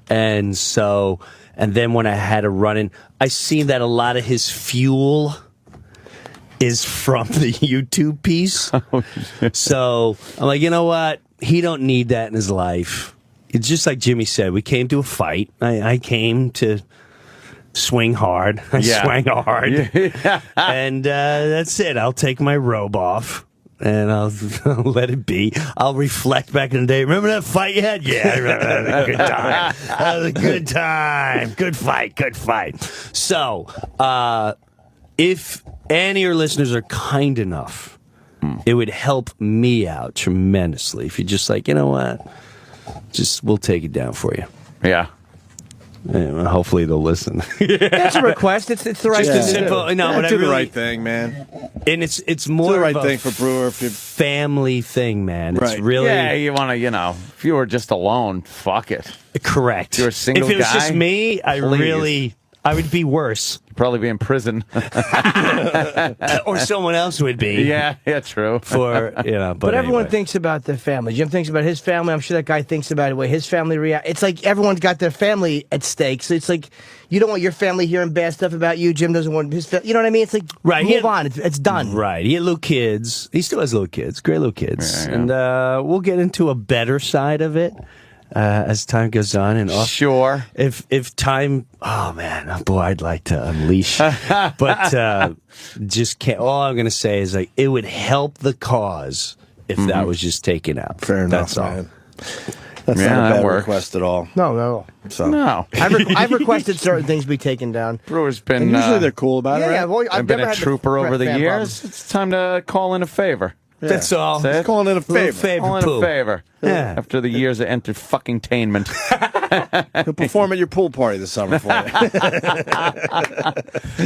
And then when I had a run-in, I seen that a lot of his fuel is from the YouTube piece. So I'm like, you know what? He don't need that in his life. It's just like Jimmy said. We came to a fight. I came to swing hard. I swang hard. Yeah. And that's it. I'll take my robe off. And I'll let it be. I'll reflect back in the day. Remember that fight you had? Yeah, I remember that. Was a good time. That was a good time. Good fight. Good fight. So, if any of your listeners are kind enough, it would help me out tremendously. If you're just like, you know what? We'll take it down for you. Yeah. And hopefully they'll listen. That's a request. It's the right thing to do. No, do the right thing, man. And it's more do the right of a thing for Breuer. Family thing, man. It's Right. really you want to, if you were just alone, fuck it. correct. If you're a single If it was guy, just me, I would be worse. You'd probably be in prison. Or someone else would be. Yeah, true. But everyone anyway. thinks about their family. Jim thinks about his family. I'm sure that guy thinks about the way his family reacts. It's like everyone's got their family at stake. So it's like you don't want your family hearing bad stuff about you. Jim doesn't want his family. You know what I mean? It's like, move on. It's done. Right. He had little kids. He still has little kids. Great little kids. Yeah. And we'll get into a better side of it. As time goes on, and sure, if time, oh man, boy, I'd like to unleash, but just can't. All I'm going to say is like it would help the cause if that was just taken out. Fair enough, That's all. man. That's not a bad request at all. No. So. No. I've requested certain things be taken down. Brewer's been. And usually they're cool about it. Right? Yeah, well, I've been a trooper over the years. Problems. It's time to call in a favor. Yeah. That's all. Just calling it a favor. Calling in a favor. Yeah. After the years of entertainment. He'll perform at your pool party this summer for you.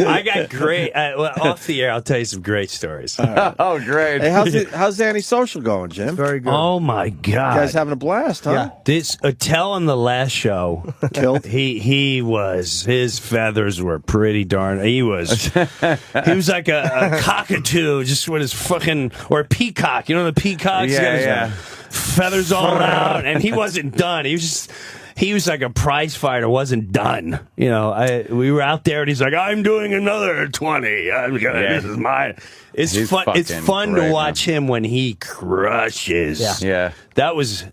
I got great. Off the air, I'll tell you some great stories. Right. Oh, great. Hey, how's the antisocial going, Jim? Very good. Oh my God! You guys having a blast, huh? Yeah. This Attell on the last show killed. His feathers were pretty darn. He was like a cockatoo, just with his fucking or a peacock. You know the peacocks? Yeah. Feathers all out, and he wasn't done. He was like a prize fighter, wasn't done. We were out there, and he's like, "I'm doing another 20. This is mine." It's fun. It's fun to watch him when he crushes. Yeah. That was.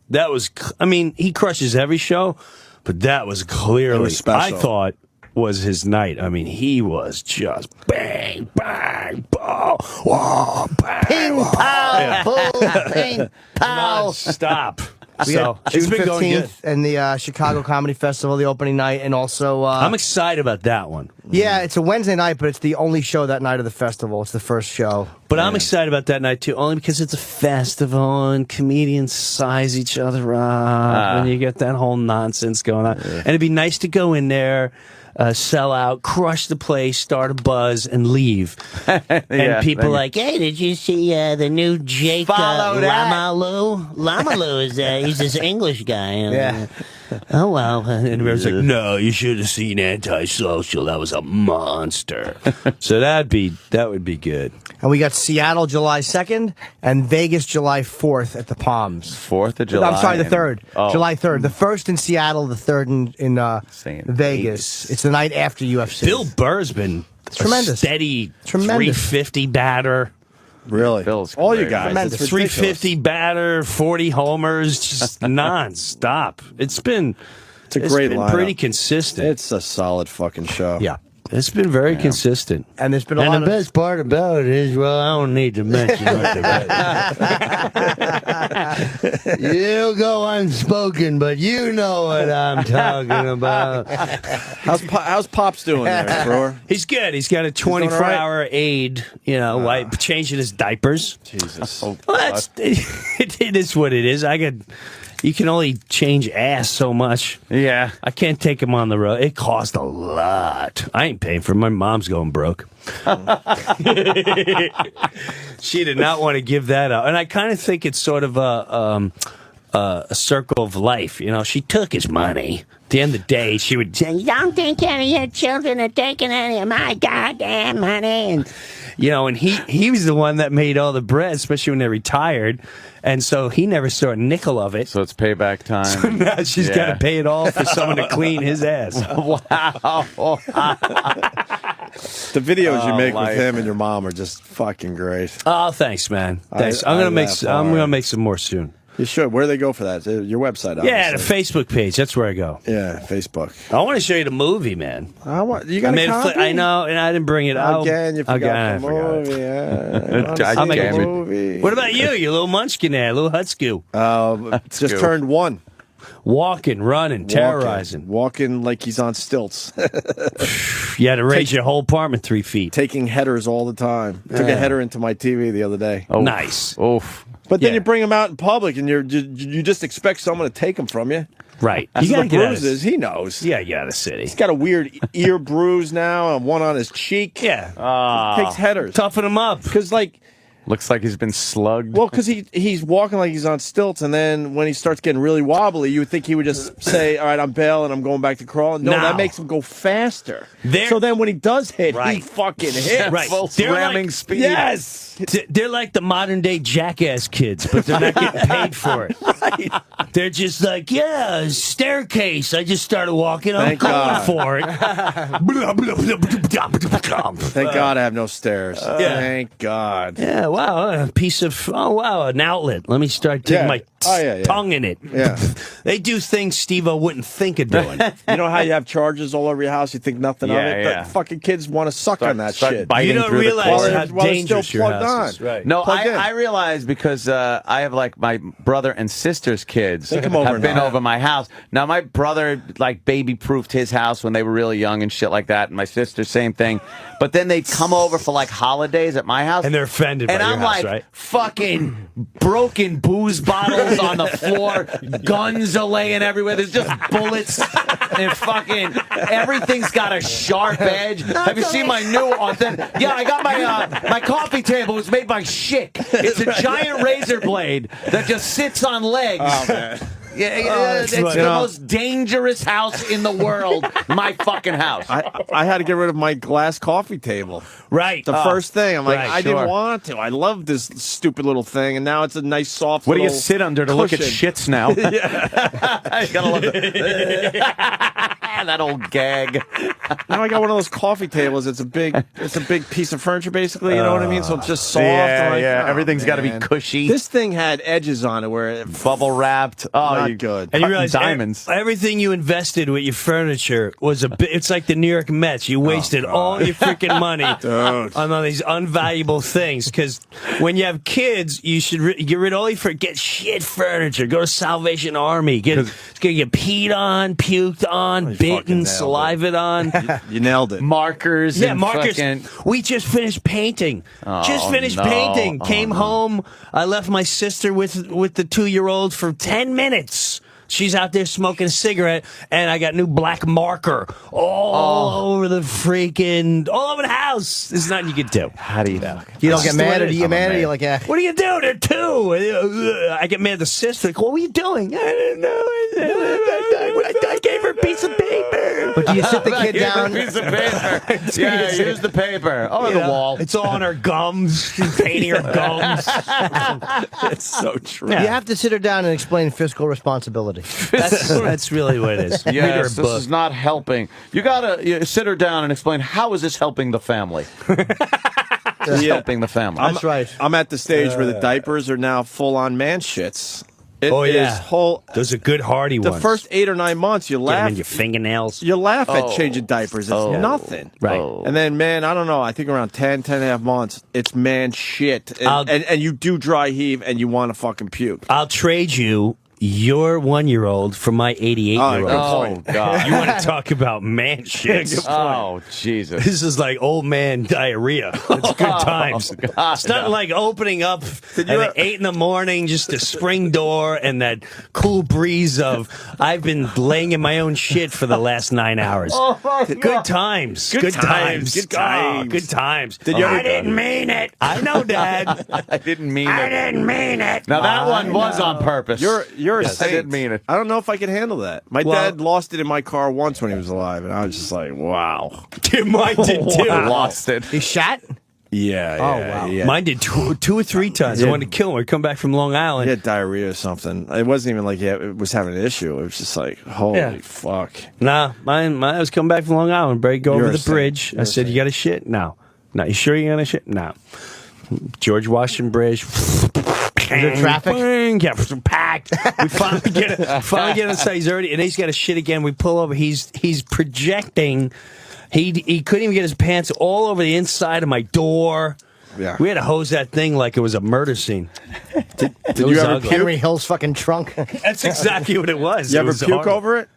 I mean, he crushes every show, but that was clearly. I thought was his night. I mean, he was just bang, bang, pow, whoa, bang, Ping, pow, boom, ping, pow. Stop. So it's June been going good. 15th and the Chicago Comedy Festival, the opening night, and also I'm excited about that one. yeah, it's a Wednesday night, but it's the only show that night of the festival. It's the first show. But I'm excited about that night too, only because it's a festival and comedians size each other up, and you get that whole nonsense going on. And it'd be nice to go in there, sell out, crush the place, start a buzz, and leave. And people like, hey, did you see the new Jake Lamalu? Lamalu is he's this English guy. Yeah. Oh, well. And everyone's like, no, you should have seen Antisocial. That was a monster. So that would be good. And we got Seattle July 2nd and Vegas July 4th at the Palms. 4th of July. I'm sorry, the 3rd. Oh. July 3rd. The 1st in Seattle, the 3rd in St. Vegas. It's the night after UFC. Bill Burr's been Tremendous. a steady Tremendous. 350 batter. Really? Bill's All you great. guys. Tremendous. It's ridiculous. 350 batter, 40 homers, just non-stop. It's been It's a great been lineup. pretty consistent. It's a solid fucking show. Yeah. It's been very consistent. And there's been a lot And the of... best part about it is, well, I don't need to mention what you go unspoken, but you know what I'm talking about. How's Pops doing there, Brewer? He's good. He's got a doing all right? 24-hour aid, like changing his diapers. Jesus. Well, it is what it is. You can only change ass so much. Yeah. I can't take him on the road. It costs a lot. I ain't paying for it. My mom's going broke. She did not want to give that up. And I kind of think it's sort of a circle of life. She took his money. At the end of the day, she would say, don't think any of your children are taking any of my goddamn money. And, and he was the one that made all the bread, especially when they retired. And so he never saw a nickel of it. So it's payback time. So now she's got to pay it all for someone to clean his ass. Wow. The videos you make life. with him and your mom are just fucking great. Oh, thanks, man. Thanks. I'm gonna make some more soon. You should. Where do they go for that? Your website, obviously. Yeah, the Facebook page. That's where I go. Yeah, Facebook. I want to show you the movie, man. You got a copy? I know, and I didn't bring it out. Again, you forgot the movie. I'll make a movie. What about you? You little munchkin there, little Hutsku. Just turned 1. Walking, running, terrorizing. Walking like he's on stilts. You had to raise your whole apartment 3 feet. Taking headers all the time. Took a header into my TV the other day. Oh, nice. Oof. But then you bring him out in public, and you just expect someone to take them from you. Right. That's You the gotta get out of- bruises. He knows. Yeah, you out of city. He's got a weird ear bruise now, and one on his cheek. Yeah. Takes headers. Toughen him up. Because, looks like he's been slugged. Well, because he's walking like he's on stilts, and then when he starts getting really wobbly, you would think he would just say, all right, I'm bailing, I'm going back to crawling. No, that makes him go faster. So then when he does hit, he fucking hits. Right. Full They're ramming like- speed. Yes. They're like the modern day jackass kids, but they're not getting paid for it. Right. They're just like, yeah, staircase. I just started walking. I'm Thank going God. for it. Thank God I have no stairs. Thank God. Yeah, wow, a piece of, an outlet. Let me start taking my tongue in it. Yeah. They do things Steve-O wouldn't think of doing. You know how you have charges all over your house? You think nothing of it? Yeah. The fucking kids want to suck on that shit. biting You don't through the realize cord. how While they're dangerous still your plugged house is. on. Right. No, Plugged in. I realize because I have like my brother and sister's kids They come over have been now. over my house. Now my brother like baby-proofed his house when they were really young and shit like that, and my sister same thing. But then they'd come over for like holidays at my house, And they're offended and by your I'm house, like, right? fucking broken booze bottles on the floor, guns are laying everywhere. There's just bullets. And fucking everything's got a sharp edge. Have you seen my new authentic? Yeah, I got my coffee table was made by Schick. It's a giant razor blade that just sits on legs. Oh, man. Yeah, it's the most dangerous house in the world. My fucking house. I had to get rid of my glass coffee table. Right. The first thing. I'm like, right, I didn't sure. want to. I love this stupid little thing, and now it's a nice, soft What do you little sit under to look at cushion. shits now? You gotta love that old gag. now I got one of those coffee tables. It's a big piece of furniture, basically. You know what I mean? So it's just soft. Yeah, I'm like, oh, everything's got to be man. cushy. This thing had edges on it where it bubble wrapped. Oh, not good. And you realize diamonds. Everything you invested with your furniture was it's like the New York Mets. You wasted all your freaking money on all these unvaluable things. Because when you have kids, you should get rid of all your get shit furniture. Go to Salvation Army. It's gonna get peed on, puked on, bitten, salivated on. You nailed it. Markers. Yeah, and markers. fucking- We just finished painting. Painting. Came home. I left my sister with the 2-year-old for 10 minutes. She's out there smoking a cigarette, and I got new black marker all over the house. There's nothing you can do. How do you? You don't get mad, or do you get mad, or you're like, what are you doing? They're two. I get mad at the sister. Like, what were you doing? I don't know. I gave her a piece of paper. But do you sit the kid down? Piece of paper. Yeah, here's the paper. Oh, the wall. It's all on her gums. She's painting her gums. It's so true. You have to sit her down and explain fiscal responsibility. That's really what it is. Yes, this is not helping. You gotta sit her down and explain how is this helping the family. This is helping the family. That's right. I'm at the stage where the diapers are now full-on man shits. It is those are good hardy ones. The first 8 or 9 months, you Get them laugh. in your fingernails. You laugh at changing diapers. It's nothing. Right. And then, man, I don't know. I think around 10 and a half months, it's man shit. And you do dry heave and you want to fucking puke. I'll trade you your 1-year-old for my 88-year-old. Oh, God. You want to talk about man shit? Oh, Jesus. This is like old man diarrhea. It's good times. It's not like opening up at 8 in the morning, just a spring door and that cool breeze of, I've been laying in my own shit for the last 9 hours. Good times. Good times. Good times. Good times. I didn't mean it. I know, Dad. I didn't mean it. I didn't mean it. Now, that one was on purpose. You're a I saint. didn't mean it. I don't know if I can handle that. My dad lost it in my car once when he was alive, and I was just like, wow. Mine did too. Lost it. He shot? Yeah. wow. Yeah. Mine did two or three times. I wanted to kill him. I'd come back from Long Island. He had diarrhea or something. It wasn't even like it was having an issue. It was just like, holy fuck. Nah, mine I was coming back from Long Island. Break go over the bridge. I said, you got a shit? No. No, you sure you got a shit? No. George Washington Bridge. Is there traffic? Yeah, packed. We finally get inside. He's already, and he's got a shit again. We pull over. He's projecting. He couldn't even get his pants all over the inside of my door. Yeah. We had to hose that thing like it was a murder scene. Did you ever puke? Henry Hill's fucking trunk? That's exactly what it was. You It ever was puke horrible. over it?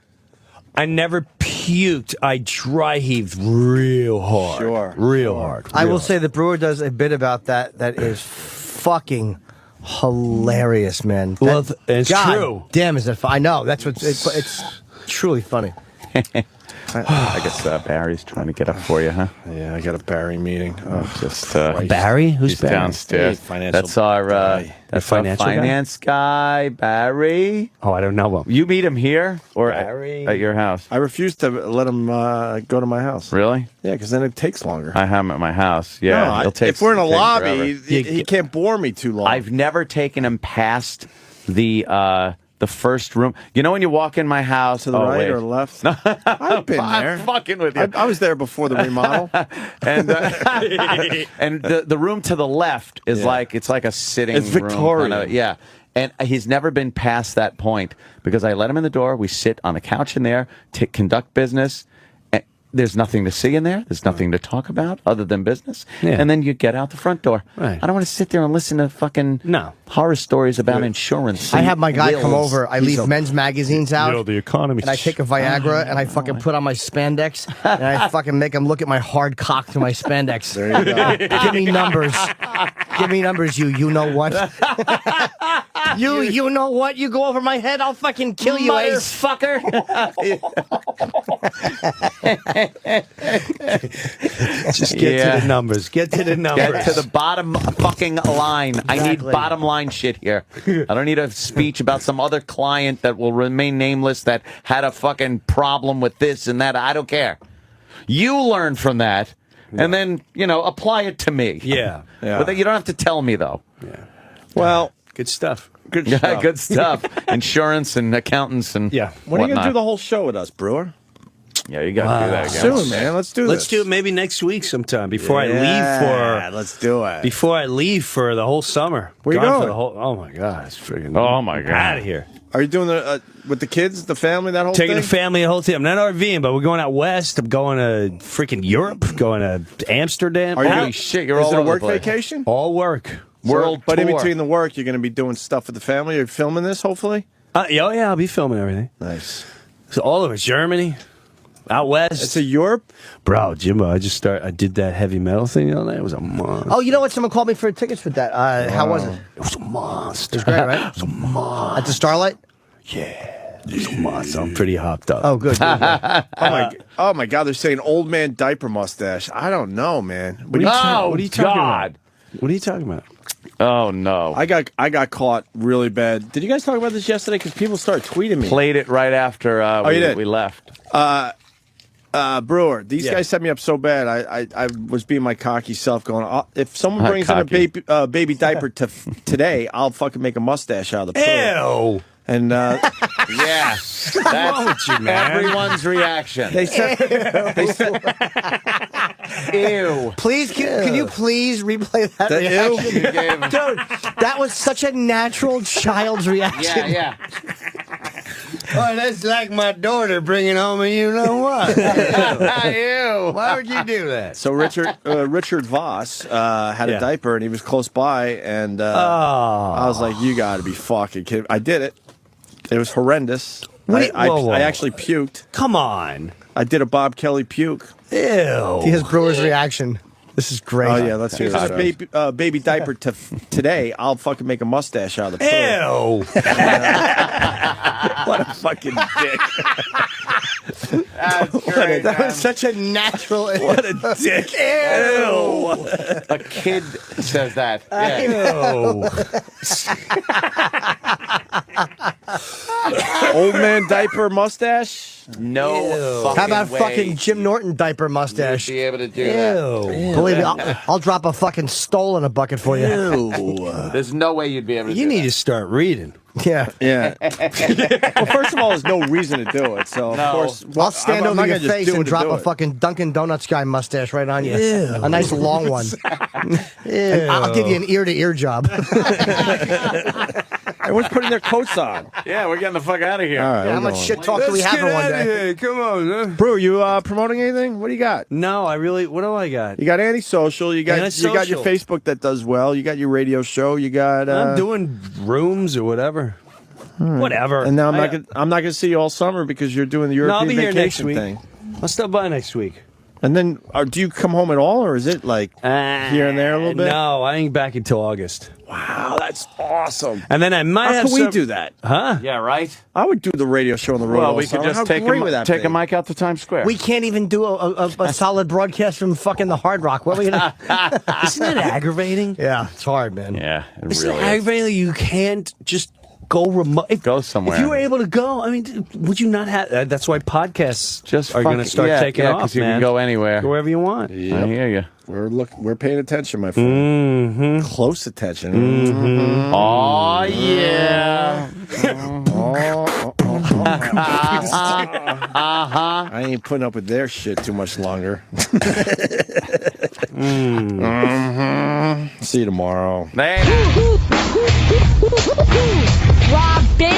I never puked. I dry heaved real hard. Sure. Real hard. I will real say that Breuer does a bit about that is fucking hilarious, man. Well, That- it's God true. Damn, is that fun? I know. That's what it's truly funny. I guess Barry's trying to get up for you, huh? Yeah, I got a Barry meeting. Oh, Just Barry? Who's he's Barry? downstairs. Hey, financial That's our guy. that's our financial guy? finance guy, Barry. Oh, I don't know him. You meet him here or Barry. at your house? I refuse to let him go to my house. Really? Yeah, because then it takes longer. I have him at my house. Yeah, No, it'll take. if we're in a take lobby, forever. he can't bore me too long. I've never taken him past the first room. You know when you walk in my house to the right or left? No, I've been there. I'm fucking with you. I was there before the remodel. and and the room to the left is like it's like a sitting It's room. Victorian. Kinda, yeah. And he's never been past that point because I let him in the door. We sit on a couch in there to conduct business. And there's nothing to see in there. There's nothing to talk about other than business. Yeah. And then you get out the front door. Right. I don't want to sit there and listen to fucking horror stories about insurance. I have my guy come wills. over. I leave men's magazines out. the economy. And I take a Viagra and I fucking put on my spandex and I fucking make him look at my hard cock through my spandex. There you go. Give me numbers. Give me numbers, you know what? you know what? You go over my head, I'll fucking kill you, Ace. Motherfucker. Just get to the numbers. Get to the numbers. Get to the bottom fucking line. I need Exactly. bottom line shit here. I don't need a speech about some other client that will remain nameless that had a fucking problem with this and that. I don't care. You learn from that and then, apply it to me. Yeah. But you don't have to tell me, though. Yeah. Well, Good stuff. good Yeah, stuff. good stuff. Insurance and accountants and Yeah. When are you going to whatnot. do the whole show with us, Breuer? Yeah, you got to do that again. Soon, man. Let's do this. Let's do it maybe next week sometime before I leave for. Let's do it. Before I leave for the whole summer. Where you Gone going? For the whole, oh my God! It's freaking. Oh my God! Out of here. Are you doing the with the kids, the family, that whole Taking thing? the family, the whole team. I'm not RVing, but we're going out west. I'm going to freaking Europe. Going to Amsterdam. Are you Holy shit! You're Is all it a over the work place. vacation? All work. World But in tour. between the work, you're going to be doing stuff with the family. You're filming this, hopefully. Yeah, I'll be filming everything. Nice. So all over Germany, out west. It's a Europe, bro, Jimbo. I did that heavy metal thing the other night. It was a monster. Oh, you know what? Someone called me for tickets for that. How was it? It was a monster. It was great, right? It was a monster. At the Starlight? Yeah. It was a monster. I'm pretty hopped up. Oh, good. oh my God! They're saying old man diaper mustache. I don't know, man. What are you talking about? What are you talking about? Oh no! I got caught really bad. Did you guys talk about this yesterday? Because people started tweeting me. Played it right after we left. Breuer, these guys set me up so bad. I was being my cocky self, going, if someone brings in a baby diaper today, I'll fucking make a mustache out of the poo. Ew. And yeah, that's you, man? Everyone's reaction. They said, "Ew." Please, can you please replay that reaction? Dude, that was such a natural child's reaction. Yeah. Oh, that's like my daughter bringing home a you know what. Ew. Why would you do that? So Richard Voss had a diaper, and he was close by, and I was like, you got to be fucking kidding. I did it. It was horrendous. I actually puked. Come on. I did a Bob Kelly puke. Ew. Here's Brewer's reaction. This is great. Oh, yeah, let's hear it. Baby diaper today, I'll fucking make a mustache out of the poo. Ew. What a fucking dick. That's great, That was such a natural. What a dick. Ew. A kid says that. Yeah. Old man diaper mustache? No. How about way fucking Jim Norton diaper mustache? you'd be able to do that. Believe me, I'll drop a fucking stole in a bucket for you. There's no way you'd be able to do You need that. to start reading. Yeah. Yeah. Well, first of all, there's no reason to do it. So, of course, I'll stand I'm over not your gonna just face do and it to drop do a it. fucking Dunkin' Donuts guy mustache right on you. A nice long one. And I'll give you an ear-to-ear job. Everyone's putting their coats on. Yeah, we're getting the fuck out of here. All right, How much shit talk do we have in one day? Come on. Brew, you promoting anything? What do you got? No, what do I got? You got antisocial. You got your Antisocial. Facebook that does well. You got your radio show. You got. I'm doing rooms or whatever. Whatever. And now I'm not gonna see you all summer because you're doing the No, I'll European be here next vacation week. thing. I'll stop by next week. And then, do you come home at all, or is it like here and there a little bit? No, I ain't back until August. Wow, that's awesome. And then I might How have can we some- do that? Huh? Yeah, right? I would do the radio show on the road. Well, all we summer. could just How take great would that a be? mic out to Times Square. We can't even do a solid broadcast from fucking the Hard Rock. What are we gonna? Isn't that aggravating? Yeah, it's hard, man. Yeah, it Isn't really it is. aggravating? You can't just go remote. Go somewhere. If you were able to go, I mean, would you not have? That's why podcasts Just are going to start taking off, because you man. can go anywhere. Go wherever you want. I hear you. We're paying attention, my friend. Mm-hmm. Close attention. Mm-hmm. Oh yeah. I ain't putting up with their shit too much longer. See you tomorrow. Later. Robin,